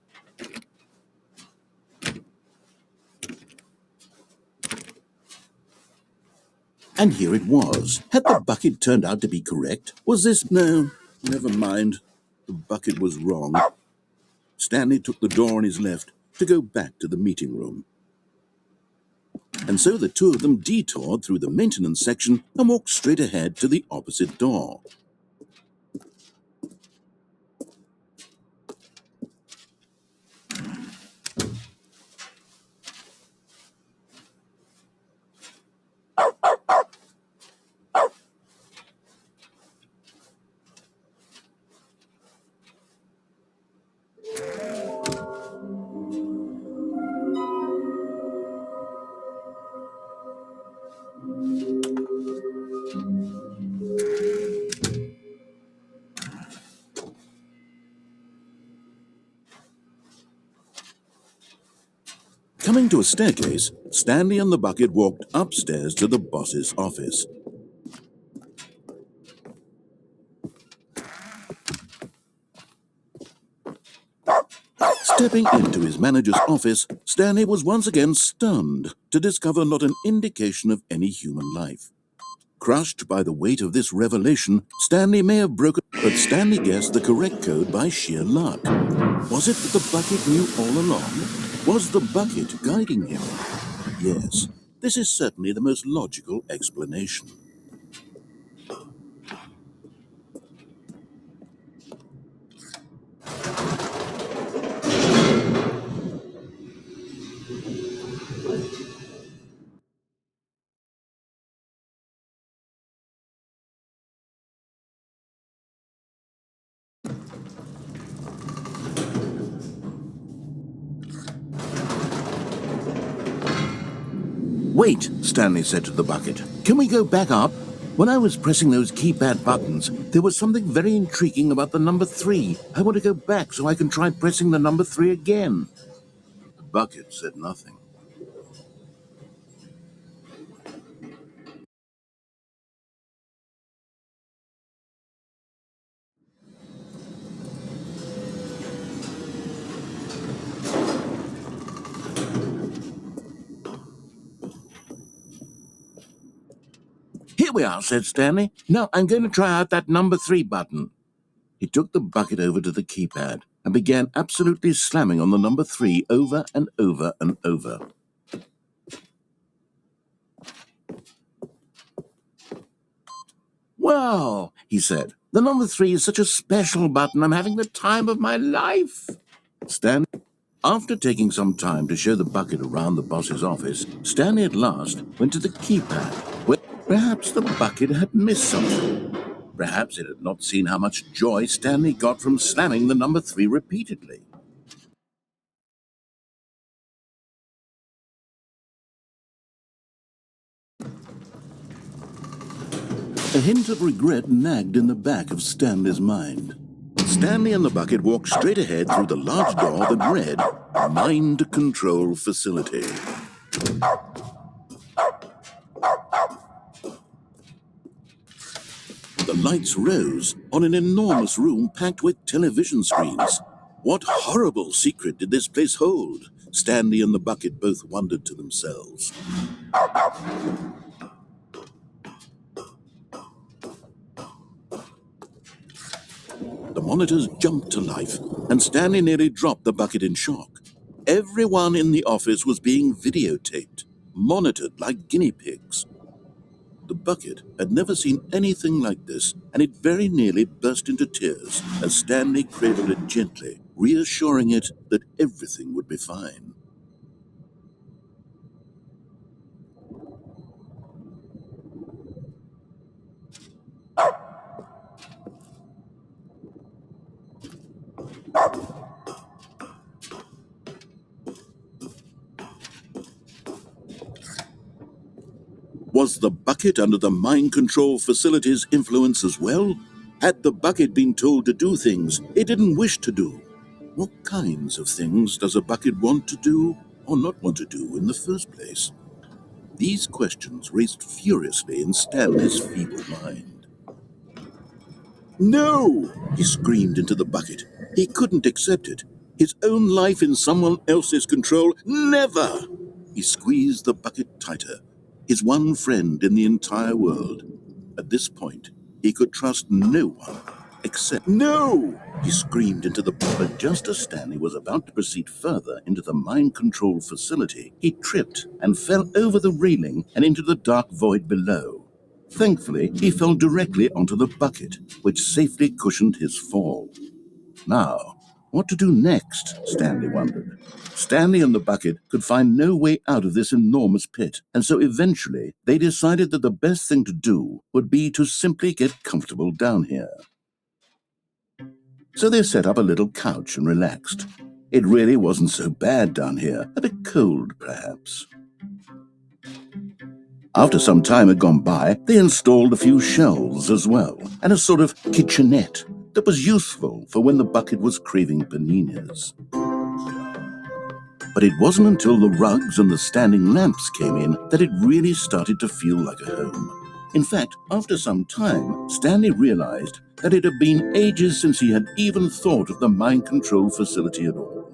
And here it was. Had the bucket turned out to be correct? Was this... No, never mind. The bucket was wrong. Stanley took the door on his left to go back to the meeting room. And so the two of them detoured through the maintenance section and walked straight ahead to the opposite door. Coming to a staircase, Stanley and the bucket walked upstairs to the boss's office. Stepping into his manager's office, Stanley was once again stunned to discover not an indication of any human life. Crushed by the weight of this revelation, Stanley may have broken, but Stanley guessed the correct code by sheer luck. Was it that the bucket knew all along? Was the bucket guiding him? Yes, this is certainly the most logical explanation. Wait, Stanley said to the bucket. Can we go back up? When I was pressing those keypad buttons, there was something very intriguing about the number 3. I want to go back so I can try pressing the number 3 again. The bucket said nothing. Here we are, said Stanley. Now I'm going to try out that number 3 button. He took the bucket over to the keypad and began absolutely slamming on the number 3 over and over and over. Wow, he said. The number 3 is such a special button. I'm having the time of my life. Stanley, after taking some time to show the bucket around the boss's office, Stanley at last went to the keypad, where perhaps the bucket had missed something. Perhaps it had not seen how much joy Stanley got from slamming the number 3 repeatedly. A hint of regret nagged in the back of Stanley's mind. Stanley and the bucket walked straight ahead through the large door that read, Mind Control Facility. The lights rose on an enormous room packed with television screens. What horrible secret did this place hold? Stanley and the bucket both wondered to themselves. The monitors jumped to life, and Stanley nearly dropped the bucket in shock. Everyone in the office was being videotaped, monitored like guinea pigs. The bucket had never seen anything like this, and it very nearly burst into tears as Stanley cradled it gently, reassuring it that everything would be fine. Was the bucket under the mind control facility's influence as well? Had the bucket been told to do things it didn't wish to do? What kinds of things does a bucket want to do or not want to do in the first place? These questions raced furiously in Stanley's feeble mind. No! He screamed into the bucket. He couldn't accept it. His own life in someone else's control? Never! He squeezed the bucket tighter. His one friend in the entire world. At this point, he could trust no one except... No! He screamed into the... But just as Stanley was about to proceed further into the mind-control facility, he tripped and fell over the railing and into the dark void below. Thankfully, he fell directly onto the bucket, which safely cushioned his fall. Now, what to do next, Stanley wondered. Stanley and the bucket could find no way out of this enormous pit, and so eventually they decided that the best thing to do would be to simply get comfortable down here. So they set up a little couch and relaxed. It really wasn't so bad down here, a bit cold perhaps. After some time had gone by, they installed a few shelves as well, and a sort of kitchenette that was useful for when the bucket was craving paninis. But it wasn't until the rugs and the standing lamps came in that it really started to feel like a home. In fact, after some time, Stanley realized that it had been ages since he had even thought of the mind control facility at all.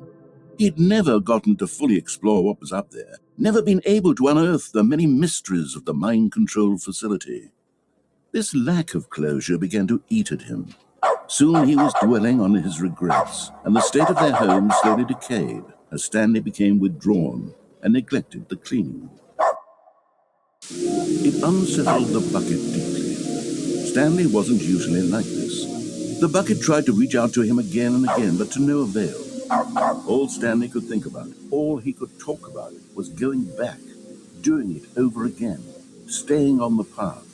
He'd never gotten to fully explore what was up there, never been able to unearth the many mysteries of the mind control facility. This lack of closure began to eat at him. Soon he was dwelling on his regrets, and the state of their home slowly decayed as Stanley became withdrawn and neglected the cleaning. It unsettled the bucket deeply. Stanley wasn't usually like this. The bucket tried to reach out to him again and again, but to no avail. All Stanley could think about, all he could talk about, was going back, doing it over again, staying on the path.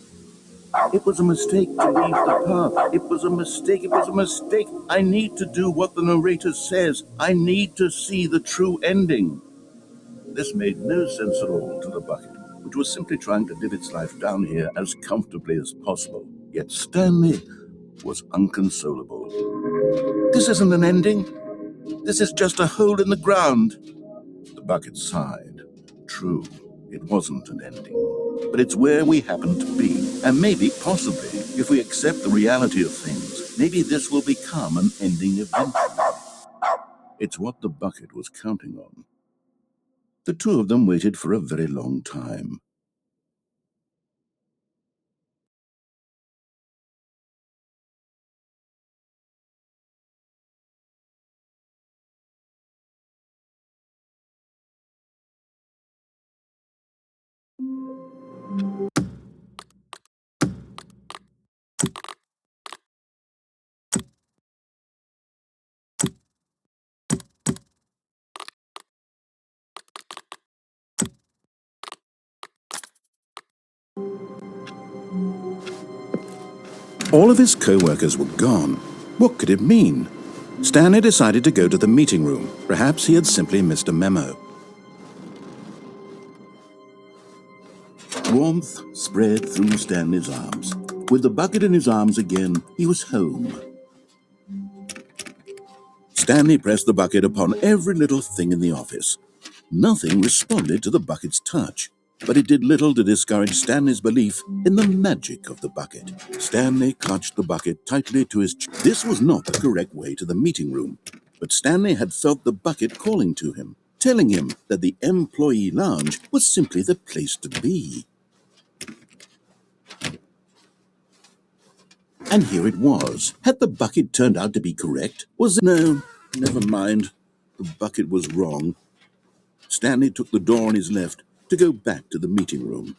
It was a mistake to leave the path. It was a mistake. It was a mistake. I need to do what the narrator says. I need to see the true ending. This made no sense at all to the bucket, which was simply trying to live its life down here as comfortably as possible. Yet Stanley was inconsolable. This isn't an ending. This is just a hole in the ground. The bucket sighed. True, it wasn't an ending. But it's where we happen to be. And maybe, possibly, if we accept the reality of things, maybe this will become an ending eventually. It's what the bucket was counting on. The two of them waited for a very long time. All of his co-workers were gone. What could it mean? Stanley decided to go to the meeting room. Perhaps he had simply missed a memo. Warmth spread through Stanley's arms. With the bucket in his arms again, he was home. Stanley pressed the bucket upon every little thing in the office. Nothing responded to the bucket's touch, but it did little to discourage Stanley's belief in the magic of the bucket. Stanley clutched the bucket tightly to his chest. This was not the correct way to the meeting room, but Stanley had felt the bucket calling to him, telling him that the employee lounge was simply the place to be. And here it was. Had the bucket turned out to be correct? Was it? No, never mind. The bucket was wrong. Stanley took the door on his left to go back to the meeting room.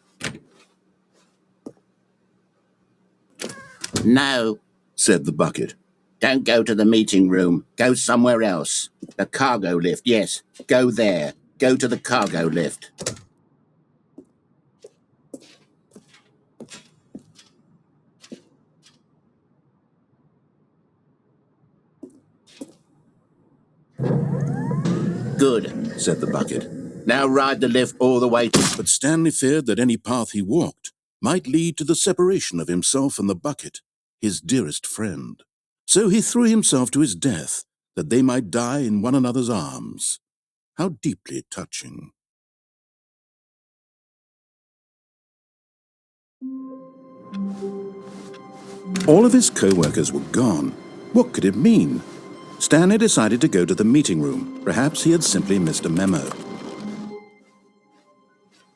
No,
said the bucket.
don't go to the meeting room. Go somewhere else. The cargo lift, yes. Go there. Go to the cargo lift.
Good, said the bucket.
Now ride the lift all the way to...
But Stanley feared that any path he walked might lead to the separation of himself and the bucket, his dearest friend. So he threw himself to his death, that they might die in one another's arms. How deeply touching. All of his co-workers were gone. What could it mean? Stanley decided to go to the meeting room. Perhaps he had simply missed a memo.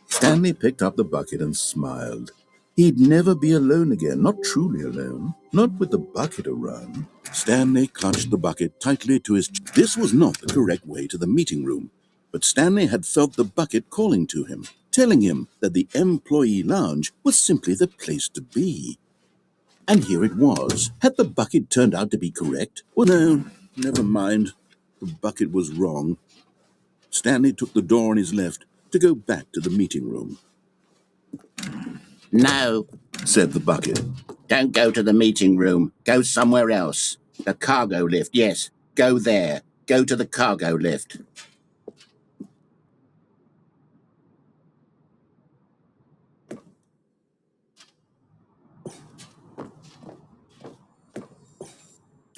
Stanley picked up the bucket and smiled. He'd never be alone again, not truly alone, not with the bucket around. Stanley clutched the bucket tightly to his chest. This was not the correct way to the meeting room, but Stanley had felt the bucket calling to him, telling him that the employee lounge was simply the place to be. And here it was. Had the bucket turned out to be correct? Well, no, never mind. The bucket was wrong. Stanley took the door on his left to go back to the meeting room.
No,
Said the bucket.
don't go to the meeting room. Go somewhere else. The cargo lift, yes. Go there. Go to the cargo lift.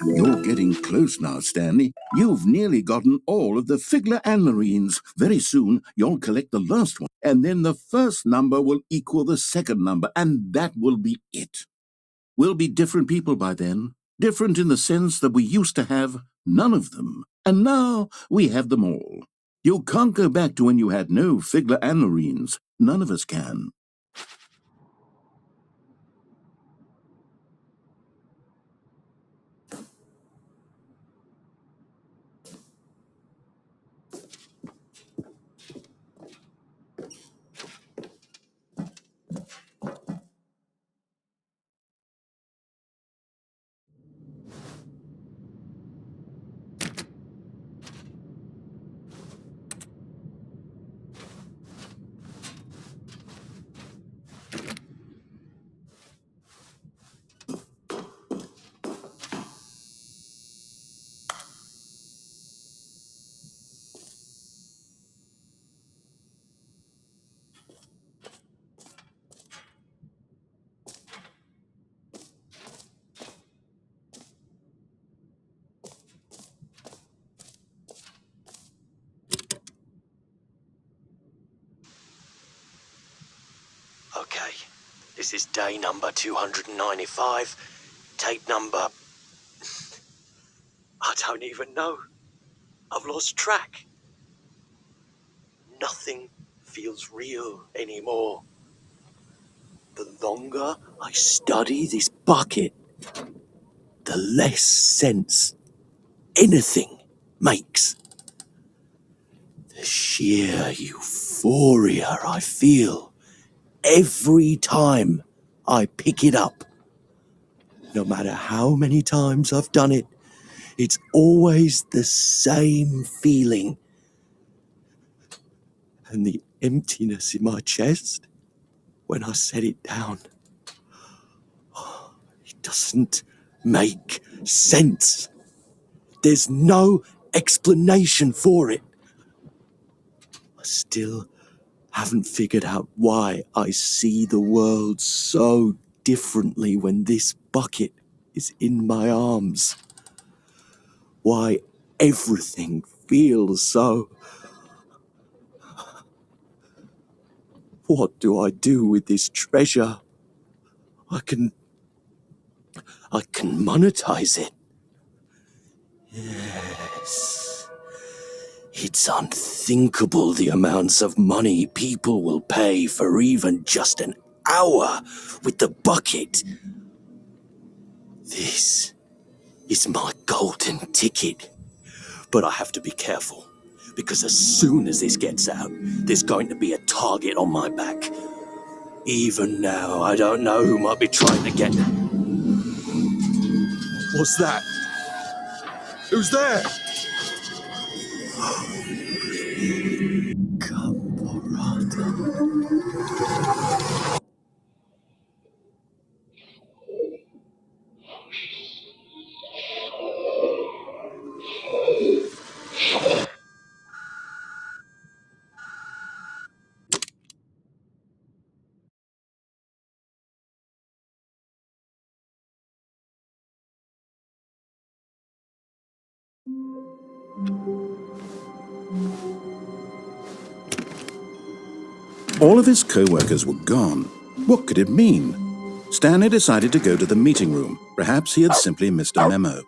You're getting close now, Stanley. You've nearly gotten all of the Figler and Marines. Very soon, you'll collect the last one, and then the first number will equal the second number, and that will be it. We'll be different people by then. Different in the sense that we used to have none of them, and now we have them all. You can't go back to when you had no Figler and Marines. None of us can.
Okay, this is day number 295, tape number... I don't even know. I've lost track. Nothing feels real anymore. The longer I study this bucket, the less sense anything makes. The sheer euphoria I feel every time I pick it up. No matter how many times I've done it, it's always the same feeling. And the emptiness in my chest when I set it down. It doesn't make sense. There's no explanation for it. I still haven't figured out why I see the world so differently when this bucket is in my arms. Why everything feels so... What do I do with this treasure? I can monetize it. Yes. It's unthinkable the amounts of money people will pay for even just an hour with the bucket. This is my golden ticket. But I have to be careful, because as soon as this gets out, there's going to be a target on my back. Even now, I don't know who might be trying to get... What's that? Who's there? Caporata.
All of his co-workers were gone. What could it mean? Stanley decided to go to the meeting room. Perhaps he had simply missed a memo.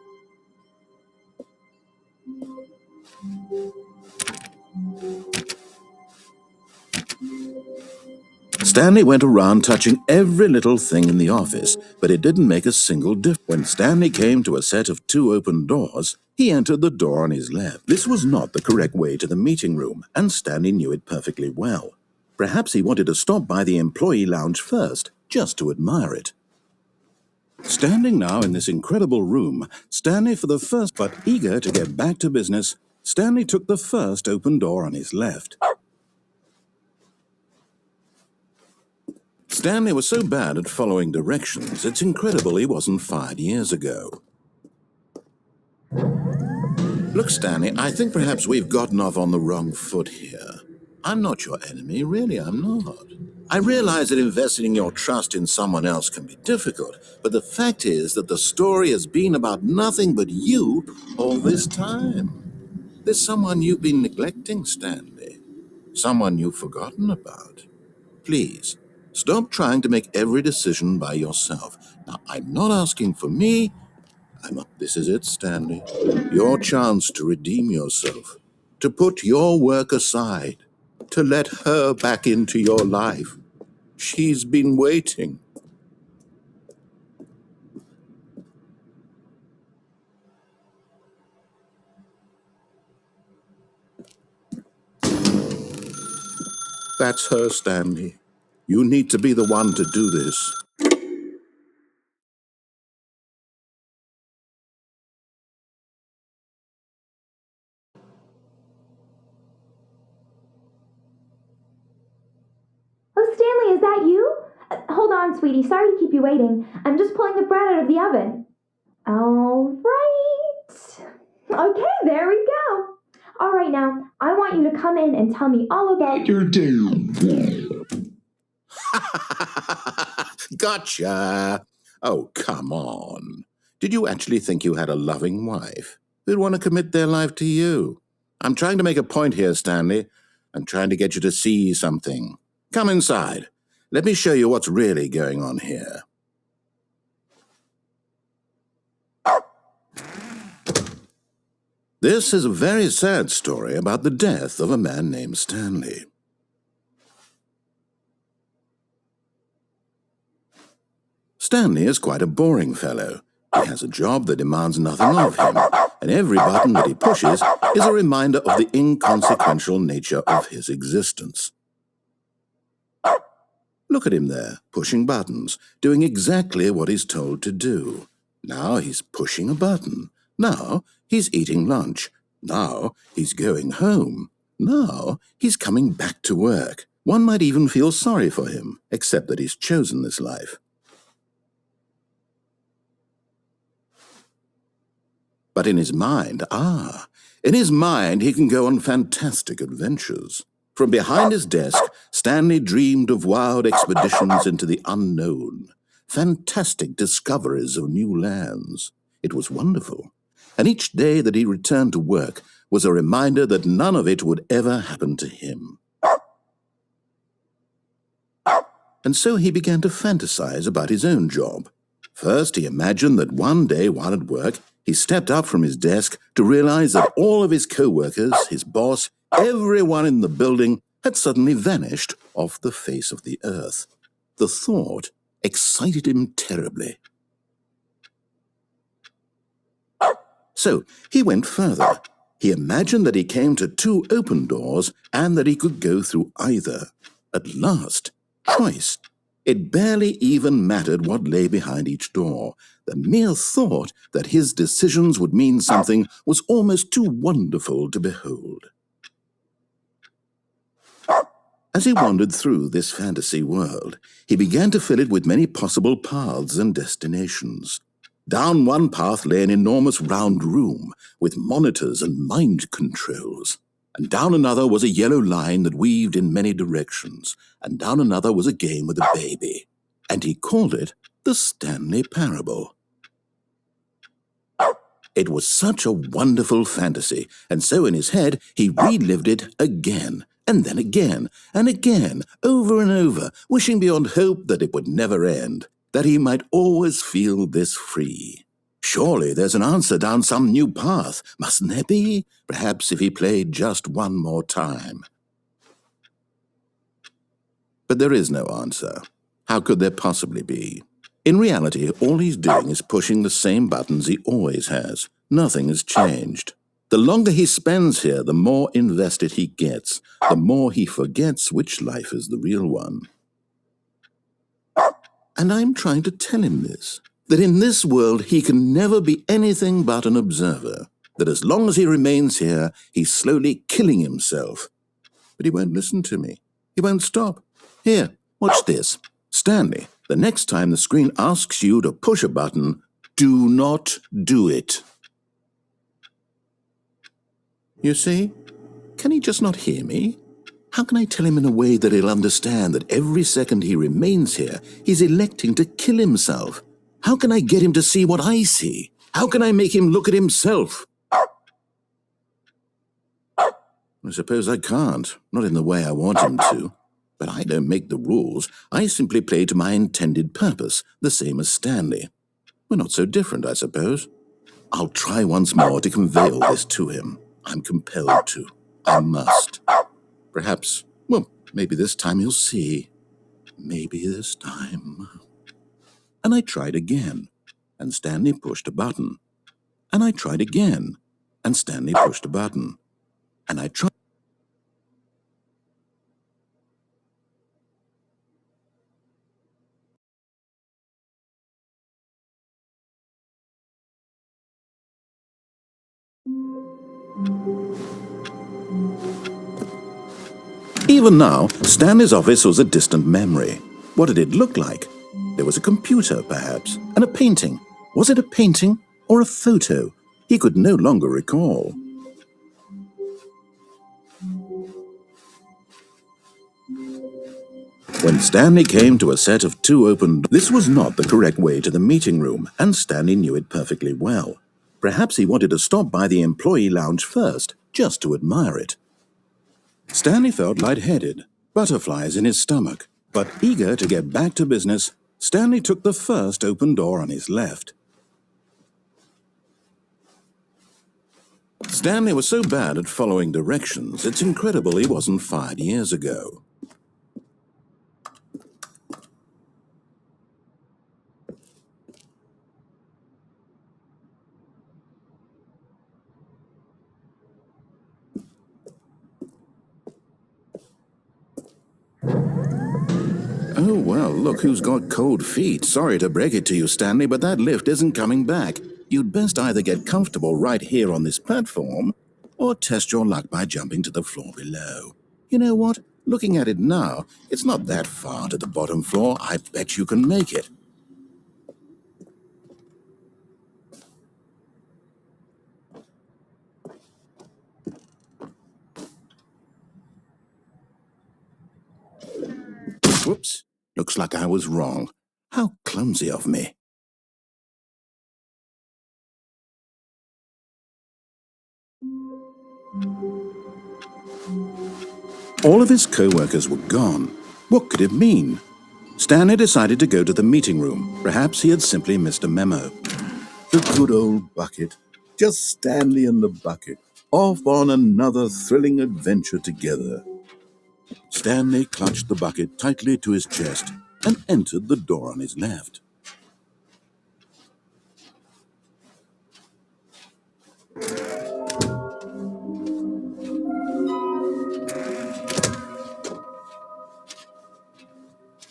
Stanley went around touching every little thing in the office, but it didn't make a single difference. When Stanley came to a set of 2 open doors, he entered the door on his left. This was not the correct way to the meeting room, and Stanley knew it perfectly well. Perhaps he wanted to stop by the employee lounge first, just to admire it. Standing now in this incredible room, Stanley but eager to get back to business, Stanley took the first open door on his left. Stanley was so bad at following directions, it's incredible he wasn't fired years ago. Look, Stanley, I think perhaps we've gotten off on the wrong foot here. I'm not your enemy, really, I'm not. I realize that investing your trust in someone else can be difficult, but the fact is that the story has been about nothing but you all this time. There's someone you've been neglecting, Stanley. Someone you've forgotten about. Please, stop trying to make every decision by yourself. Now, I'm not asking for me. This is it, Stanley. Your chance to redeem yourself. To put your work aside. To let her back into your life. She's been waiting. That's her, Stanley. You need to be the one to do this.
Oh, Stanley, is that you? Hold on, sweetie. Sorry to keep you waiting. I'm just pulling the bread out of the oven. All right. Okay, there we go. All right, now, I want you to come in and tell me all about your day.
Gotcha. Oh, come on. Did you actually think you had a loving wife who'd want to commit their life to you? I'm trying to make a point here, Stanley. I'm trying to get you to see something. Come inside. Let me show you what's really going on here. This is a very sad story about the death of a man named Stanley. Stanley is quite a boring fellow. He has a job that demands nothing of him, and every button that he pushes is a reminder of the inconsequential nature of his existence. Look at him there, pushing buttons, doing exactly what he's told to do. Now he's pushing a button. Now he's eating lunch. Now he's going home. Now he's coming back to work. One might even feel sorry for him, except that he's chosen this life. But in his mind, he can go on fantastic adventures. From behind his desk, Stanley dreamed of wild expeditions into the unknown, fantastic discoveries of new lands. It was wonderful, and each day that he returned to work was a reminder that none of it would ever happen to him. And so he began to fantasize about his own job. First, he imagined that one day while at work, he stepped up from his desk to realize that all of his co-workers, his boss, everyone in the building had suddenly vanished off the face of the earth. The thought excited him terribly. So he went further. He imagined that he came to 2 open doors and that he could go through either. At last, choice. It barely even mattered what lay behind each door. The mere thought that his decisions would mean something was almost too wonderful to behold. As he wandered through this fantasy world, he began to fill it with many possible paths and destinations. Down one path lay an enormous round room with monitors and mind controls. And down another was a yellow line that weaved in many directions. And down another was a game with a baby. And he called it the Stanley Parable. It was such a wonderful fantasy, and so in his head he relived it again, and then again, and again, over and over, wishing beyond hope that it would never end, that he might always feel this free. Surely there's an answer down some new path, mustn't there be? Perhaps if he played just one more time. But there is no answer. How could there possibly be? In reality, all he's doing is pushing the same buttons he always has. Nothing has changed. The longer he spends here, the more invested he gets, the more he forgets which life is the real one. And I'm trying to tell him this, that in this world he can never be anything but an observer, that as long as he remains here, he's slowly killing himself. But he won't listen to me. He won't stop. Here, watch this. Stanley, the next time the screen asks you to push a button, do not do it. You see? Can he just not hear me? How can I tell him in a way that he'll understand that every second he remains here, he's electing to kill himself? How can I get him to see what I see? How can I make him look at himself? I suppose I can't, not in the way I want him to. But I don't make the rules. I simply play to my intended purpose, the same as Stanley. We're not so different, I suppose. I'll try once more to convey all this to him. I'm compelled to. I must. Perhaps, well, maybe this time he'll see. Maybe this time. And I tried again, and Stanley pushed a button. And I tried again, and Stanley pushed a button. And I tried. Even now, Stanley's office was a distant memory. What did it look like? There was a computer, perhaps, and a painting. Was it a painting or a photo? He could no longer recall. When Stanley came to a set of two open doors, this was not the correct way to the meeting room, and Stanley knew it perfectly well. Perhaps he wanted to stop by the employee lounge first, just to admire it. Stanley felt lightheaded, butterflies in his stomach, but eager to get back to business, Stanley took the first open door on his left. Stanley was so bad at following directions, it's incredible he wasn't fired years ago. Oh, well, look who's got cold feet. Sorry to break it to you, Stanley, but that lift isn't coming back. You'd best either get comfortable right here on this platform, or test your luck by jumping to the floor below. You know what? Looking at it now, it's not that far to the bottom floor. I bet you can make it. Whoops. Looks like I was wrong. How clumsy of me. All of his co-workers were gone. What could it mean? Stanley decided to go to the meeting room. Perhaps he had simply missed a memo. The good old bucket. Just Stanley and the bucket. Off on another thrilling adventure together. Stanley clutched the bucket tightly to his chest and entered the door on his left.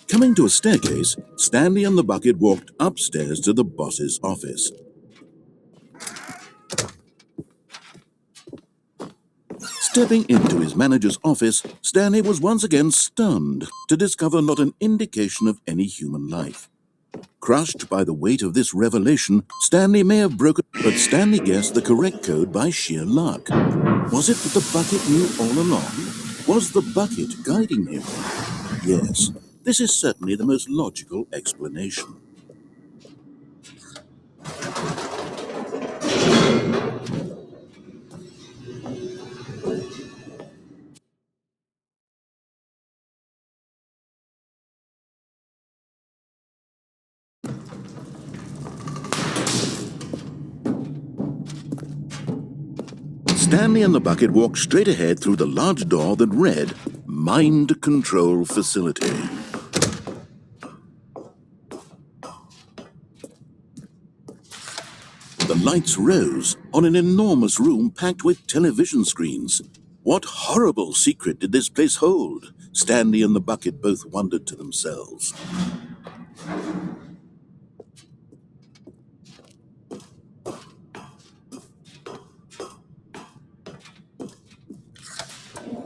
Coming to a staircase, Stanley and the bucket walked upstairs to the boss's office. Stepping into his manager's office, Stanley was once again stunned to discover not an indication of any human life. Crushed by the weight of this revelation, Stanley may have broken, but Stanley guessed the correct code by sheer luck. Was it that the bucket knew all along? Was the bucket guiding him? Yes, this is certainly the most logical explanation. Stanley and the bucket walked straight ahead through the large door that read, Mind Control Facility. The lights rose on an enormous room packed with television screens. What horrible secret did this place hold? Stanley and the bucket both wondered to themselves.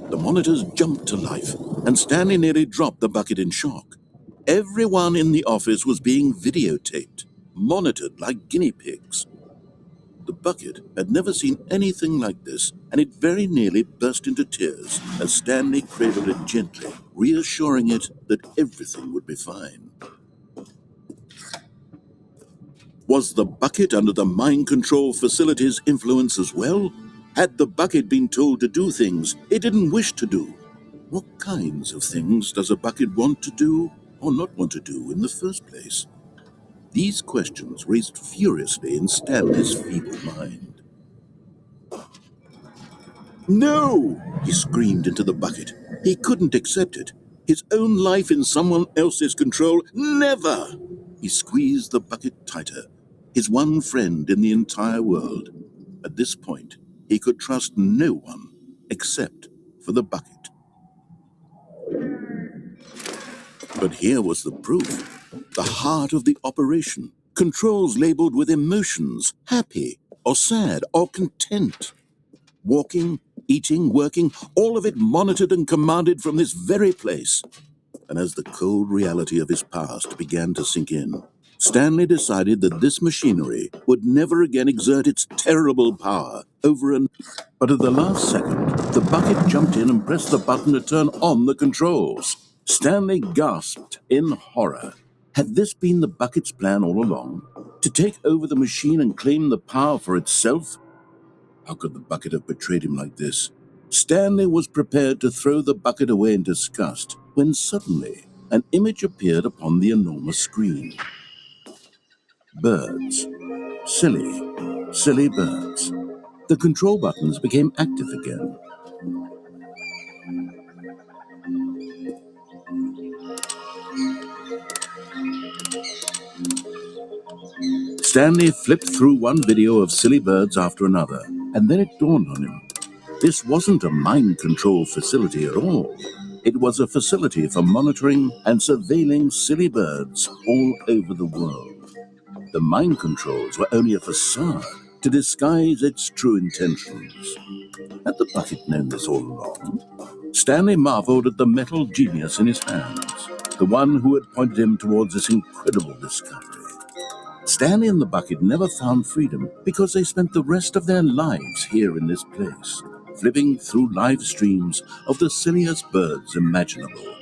The monitors jumped to life, and Stanley nearly dropped the bucket in shock. Everyone in the office was being videotaped, monitored like guinea pigs. The bucket had never seen anything like this, and it very nearly burst into tears as Stanley cradled it gently, reassuring it that everything would be fine. Was the bucket under the mind control facility's influence as well? Had the bucket been told to do things it didn't wish to do? What kinds of things does a bucket want to do or not want to do in the first place? These questions raced furiously in Stanley's feeble mind. No! He screamed into the bucket. He couldn't accept it. His own life in someone else's control? Never! He squeezed the bucket tighter. His one friend in the entire world. At this point, he could trust no one except for the bucket. But here was the proof. The heart of the operation. Controls labeled with emotions, happy or sad or content. Walking, eating, working, all of it monitored and commanded from this very place. And as the cold reality of his past began to sink in, Stanley decided that this machinery would never again exert its terrible power over an... But at the last second, the bucket jumped in and pressed the button to turn on the controls. Stanley gasped in horror. Had this been the bucket's plan all along? To take over the machine and claim the power for itself? How could the bucket have betrayed him like this? Stanley was prepared to throw the bucket away in disgust when suddenly an image appeared upon the enormous screen. Birds. Silly birds. The control buttons became active again. Stanley flipped through one video of silly birds after another, and then it dawned on him. This wasn't a mind control facility at all. It was a facility for monitoring and surveilling silly birds all over the world. The mind controls were only a facade to disguise its true intentions. Had the bucket known this all along? Stanley marveled at the metal genius in his hands, the one who had pointed him towards this incredible discovery. Stanley and the bucket never found freedom because they spent the rest of their lives here in this place, flipping through live streams of the silliest birds imaginable.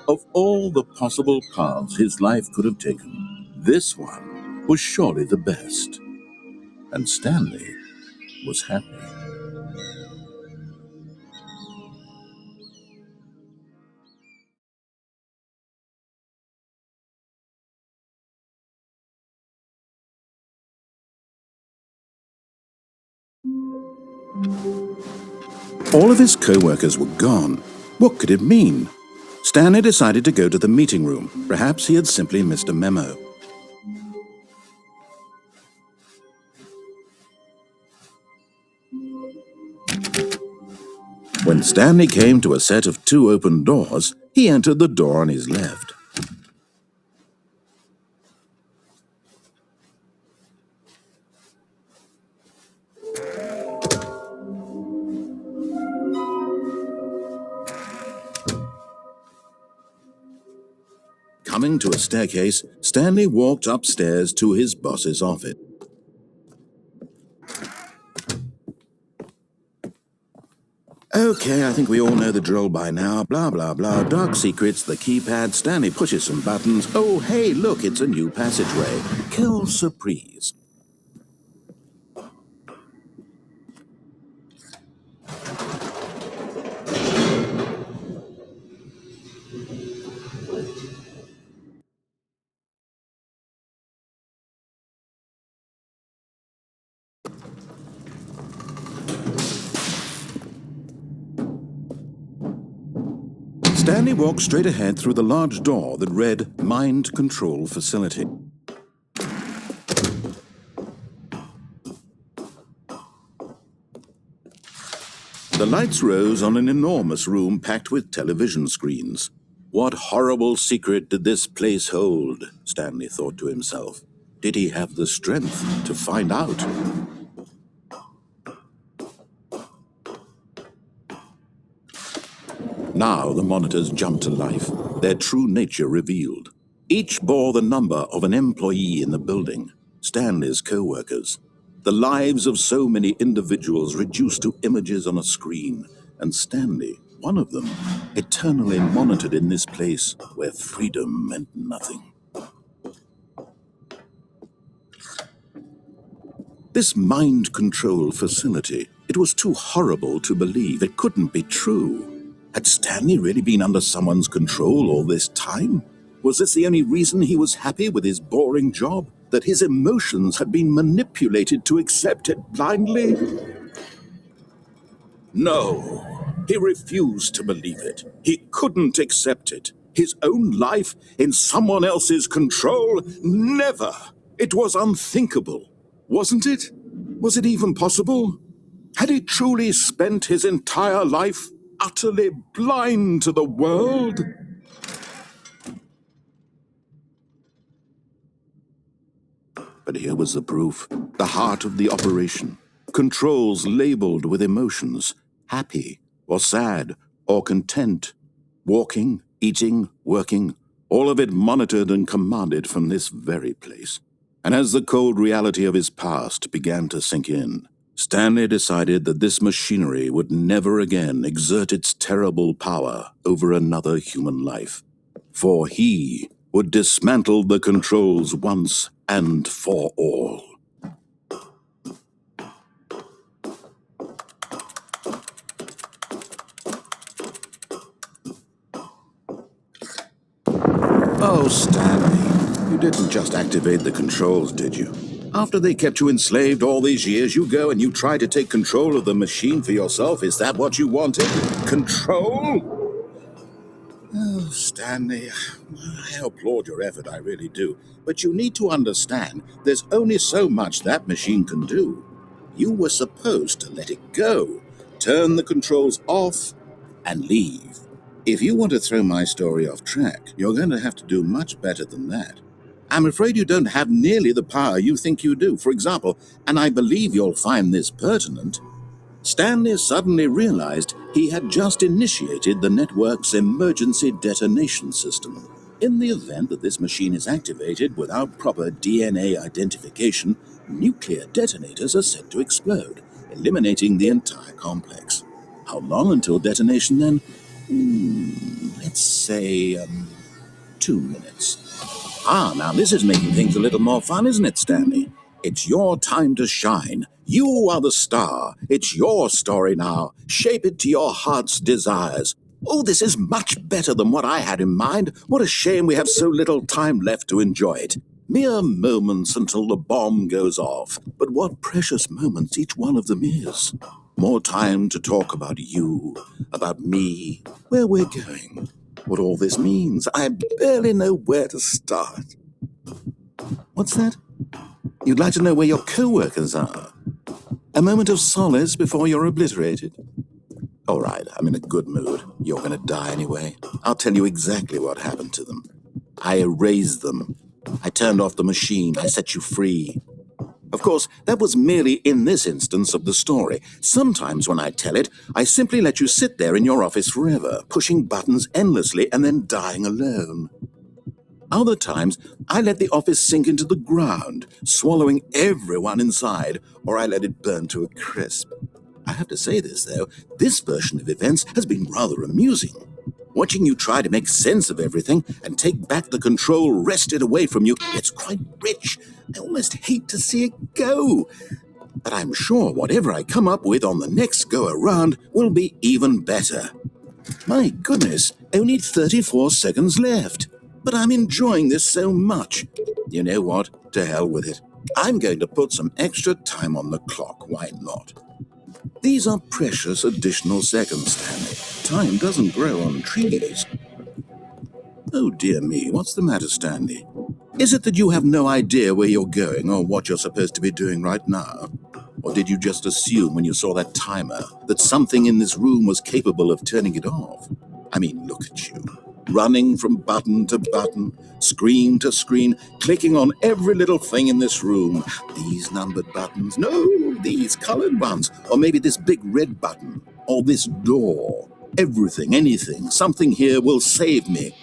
Of all the possible paths his life could have taken, this one was surely the best. And Stanley was happy. All of his co-workers were gone. What could it mean? Stanley decided to go to the meeting room. Perhaps he had simply missed a memo. When Stanley came to a set of 2 open doors, he entered the door on his left. Coming to a staircase, Stanley walked upstairs to his boss's office. Okay, I think we all know the drill by now. Blah, blah, blah. Dark secrets, the keypad. Stanley pushes some buttons. Oh, hey, look, it's a new passageway. Quelle surprise. Stanley walked straight ahead through the large door that read Mind Control Facility. The lights rose on an enormous room packed with television screens. What horrible secret did this place hold? Stanley thought to himself. Did he have the strength to find out? Now the monitors jumped to life, their true nature revealed. Each bore the number of an employee in the building, Stanley's co-workers. The lives of so many individuals reduced to images on a screen, and Stanley, one of them, eternally monitored in this place where freedom meant nothing. This mind control facility, it was too horrible to believe. It couldn't be true. Had Stanley really been under someone's control all this time? Was this the only reason he was happy with his boring job? That his emotions had been manipulated to accept it blindly? No, he refused to believe it. He couldn't accept it. His own life in someone else's control? Never! It was unthinkable. Wasn't it? Was it even possible? Had he truly spent his entire life utterly blind to the world? But here was the proof, the heart of the operation. Controls labeled with emotions, happy or sad or content. Walking, eating, working, all of it monitored and commanded from this very place. And as the cold reality of his past began to sink in, Stanley decided that this machinery would never again exert its terrible power over another human life. For he would dismantle the controls once and for all. Oh, Stanley, you didn't just activate the controls, did you? After they kept you enslaved all these years, you go and you try to take control of the machine for yourself. Is that what you wanted? Control? Oh, Stanley, I applaud your effort, I really do. But you need to understand, there's only so much that machine can do. You were supposed to let it go, turn the controls off, and leave. If you want to throw my story off track, you're going to have to do much better than that. I'm afraid you don't have nearly the power you think you do. For example, and I believe you'll find this pertinent, Stanley suddenly realized he had just initiated the network's emergency detonation system. In the event that this machine is activated without proper DNA identification, nuclear detonators are set to explode, eliminating the entire complex. How long until detonation then? Let's say 2 minutes. Now this is making things a little more fun, isn't it, Stanley? It's your time to shine. You are the star. It's your story now. Shape it to your heart's desires. Oh, this is much better than what I had in mind. What a shame we have so little time left to enjoy it. Mere moments until the bomb goes off. But what precious moments each one of them is. More time to talk about you, about me, where we're going, what all this means. I barely know where to start. What's that? You'd like to know where your co-workers are? A moment of solace before you're obliterated? All right, I'm in a good mood. You're going to die anyway. I'll tell you exactly what happened to them. I erased them. I turned off the machine. I set you free. Of course, that was merely in this instance of the story. Sometimes when I tell it, I simply let you sit there in your office forever, pushing buttons endlessly and then dying alone. Other times, I let the office sink into the ground, swallowing everyone inside, or I let it burn to a crisp. I have to say this, though, this version of events has been rather amusing. Watching you try to make sense of everything and take back the control wrested away from you, it's quite rich. I almost hate to see it go. But I'm sure whatever I come up with on the next go-around will be even better. My goodness, only 34 seconds left. But I'm enjoying this so much. You know what? To hell with it. I'm going to put some extra time on the clock. Why not? These are precious additional seconds, Stanley. Time doesn't grow on trees. Oh dear me, what's the matter, Stanley? Is it that you have no idea where you're going or what you're supposed to be doing right now? Or did you just assume when you saw that timer that something in this room was capable of turning it off? I mean, look at you. Running from button to button, screen to screen, clicking on every little thing in this room. These numbered buttons, no, these colored ones. Or maybe this big red button, or this door. Everything, anything, something here will save me.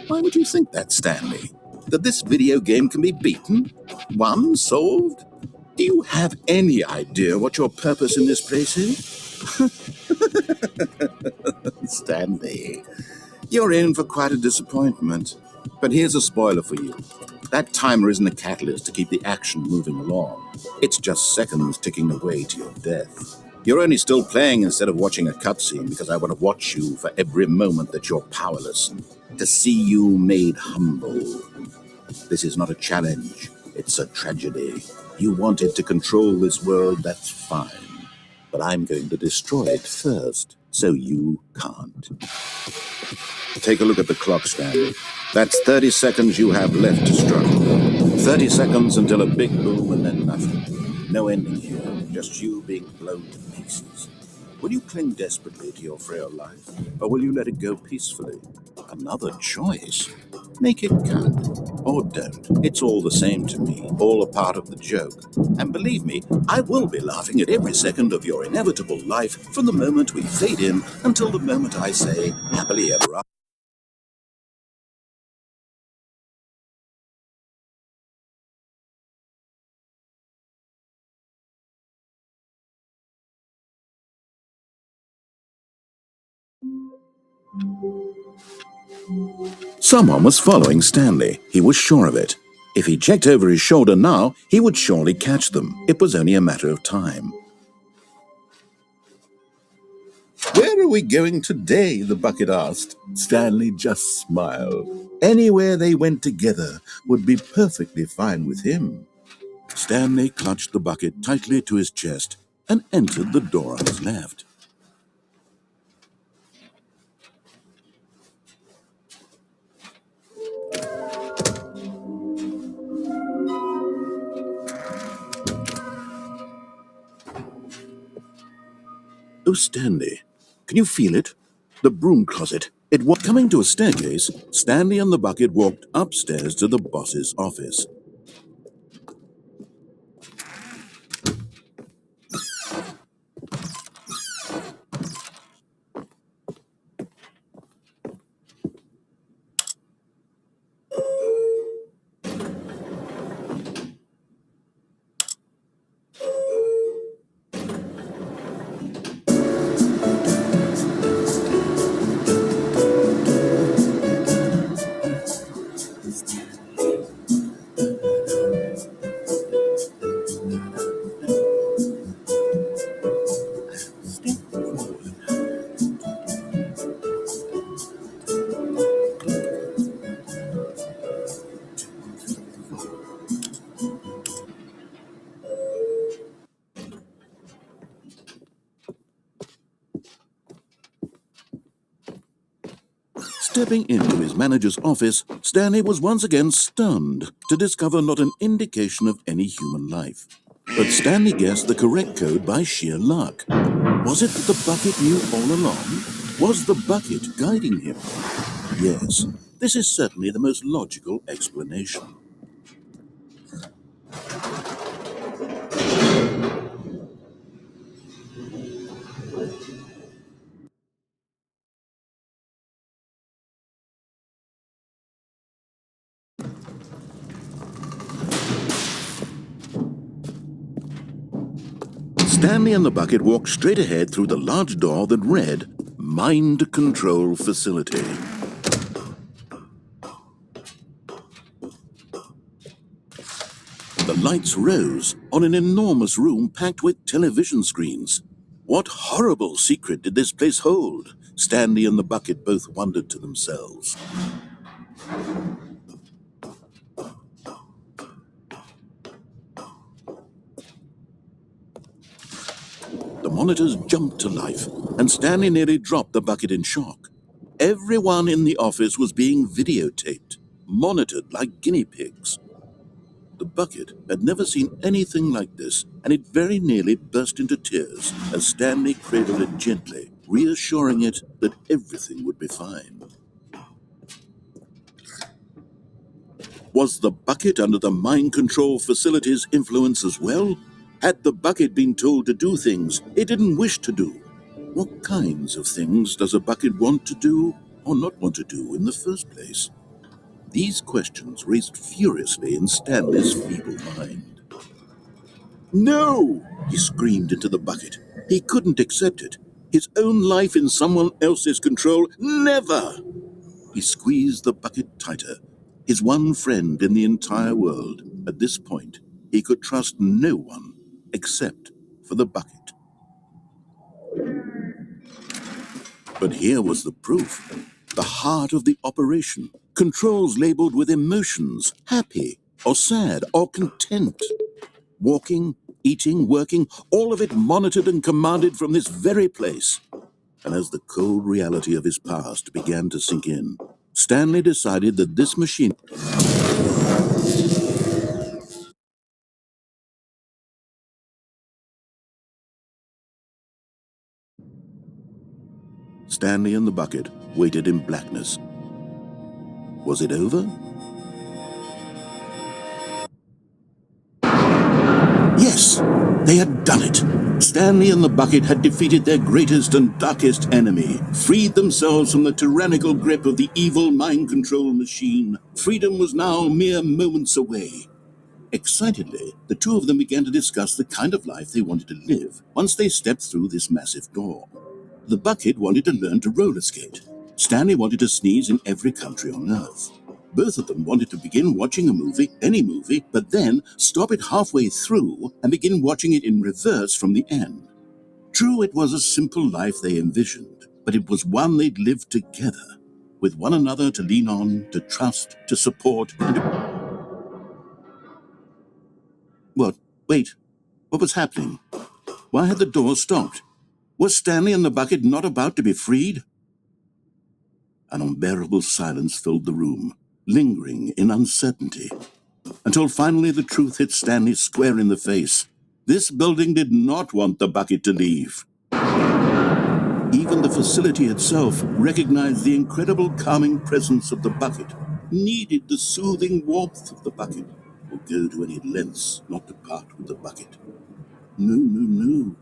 Why would you think that, Stanley? That this video game can be beaten? Won? Solved? Do you have any idea what your purpose in this place is? Stanley, you're in for quite a disappointment. But here's a spoiler for you. That timer isn't a catalyst to keep the action moving along. It's just seconds ticking away to your death. You're only still playing instead of watching a cutscene because I want to watch you for every moment that you're powerless, to see you made humble. This is not a challenge. It's a tragedy. You wanted to control this world, that's fine. But I'm going to destroy it first, so you can't. Take a look at the clock, Stanley. That's 30 seconds you have left to struggle. 30 seconds until a big boom and then nothing. No ending here, just you being blown to pieces. Will you cling desperately to your frail life, or will you let it go peacefully? Another choice? Make it count. Or don't. It's all the same to me, all a part of the joke. And believe me, I will be laughing at every second of your inevitable life from the moment we fade in until the moment I say, happily ever after. Someone was following Stanley. He was sure of it. If he checked over his shoulder now, he would surely catch them. It was only a matter of time. Where are we going today? The bucket asked. Stanley just smiled. Anywhere they went together would be perfectly fine with him. Stanley clutched the bucket tightly to his chest and entered the door on his left. Oh, Stanley, can you feel it? The broom closet. It was coming to a staircase. Stanley and the bucket walked upstairs to the boss's office. Stepping into his manager's office, Stanley was once again stunned to discover not an indication of any human life. But Stanley guessed the correct code by sheer luck. Was it that the bucket knew all along? Was the bucket guiding him? Yes, this is certainly the most logical explanation. Stanley and the bucket walked straight ahead through the large door that read, Mind Control Facility. The lights rose on an enormous room packed with television screens. What horrible secret did this place hold? Stanley and the bucket both wondered to themselves. The The monitors jumped to life, and Stanley nearly dropped the bucket in shock. Everyone in the office was being videotaped, monitored like guinea pigs. The bucket had never seen anything like this, and it very nearly burst into tears as Stanley cradled it gently, reassuring it that everything would be fine. Was the bucket under the mind control facility's influence as well? Had the bucket been told to do things it didn't wish to do? What kinds of things does a bucket want to do or not want to do in the first place? These questions raced furiously in Stanley's feeble mind. No! He screamed into the bucket. He couldn't accept it. His own life in someone else's control, never! He squeezed the bucket tighter. His one friend in the entire world. At this point, he could trust no one except for the bucket. But here was the proof. The heart of the operation. Controls labeled with emotions, happy or sad or content. Walking, eating, working, all of it monitored and commanded from this very place. And as the cold reality of his past began to sink in, Stanley decided that this machine... Stanley and the bucket waited in blackness. Was it over? Yes, they had done it. Stanley and the bucket had defeated their greatest and darkest enemy, freed themselves from the tyrannical grip of the evil mind control machine. Freedom was now mere moments away. Excitedly, the two of them began to discuss the kind of life they wanted to live once they stepped through this massive door. The bucket wanted to learn to roller skate. Stanley wanted to sneeze in every country on Earth. Both of them wanted to begin watching a movie, any movie, but then stop it halfway through and begin watching it in reverse from the end. True, it was a simple life they envisioned, but it was one they'd lived together, with one another to lean on, to trust, to support, and to... What? Wait. What was happening? Why had the door stopped? Was Stanley and the bucket not about to be freed? An unbearable silence filled the room, lingering in uncertainty, until finally the truth hit Stanley square in the face. This building did not want the bucket to leave. Even the facility itself recognized the incredible calming presence of the bucket, needed the soothing warmth of the bucket, would go to any lengths not to part with the bucket. No.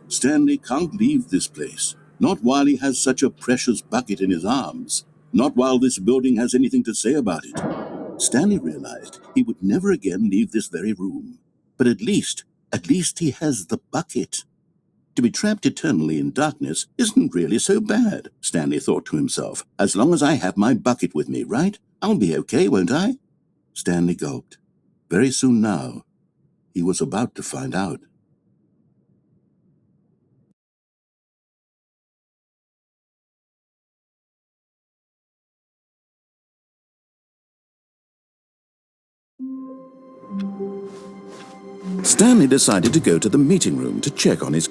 Stanley can't leave this place. Not while he has such a precious bucket in his arms. Not while this building has anything to say about it. Stanley realized he would never again leave this very room. But at least he has the bucket. To be trapped eternally in darkness isn't really so bad, Stanley thought to himself. As long as I have my bucket with me, right? I'll be okay, won't I? Stanley gulped. Very soon now, he was about to find out. Stanley decided to go to the meeting room to check on his...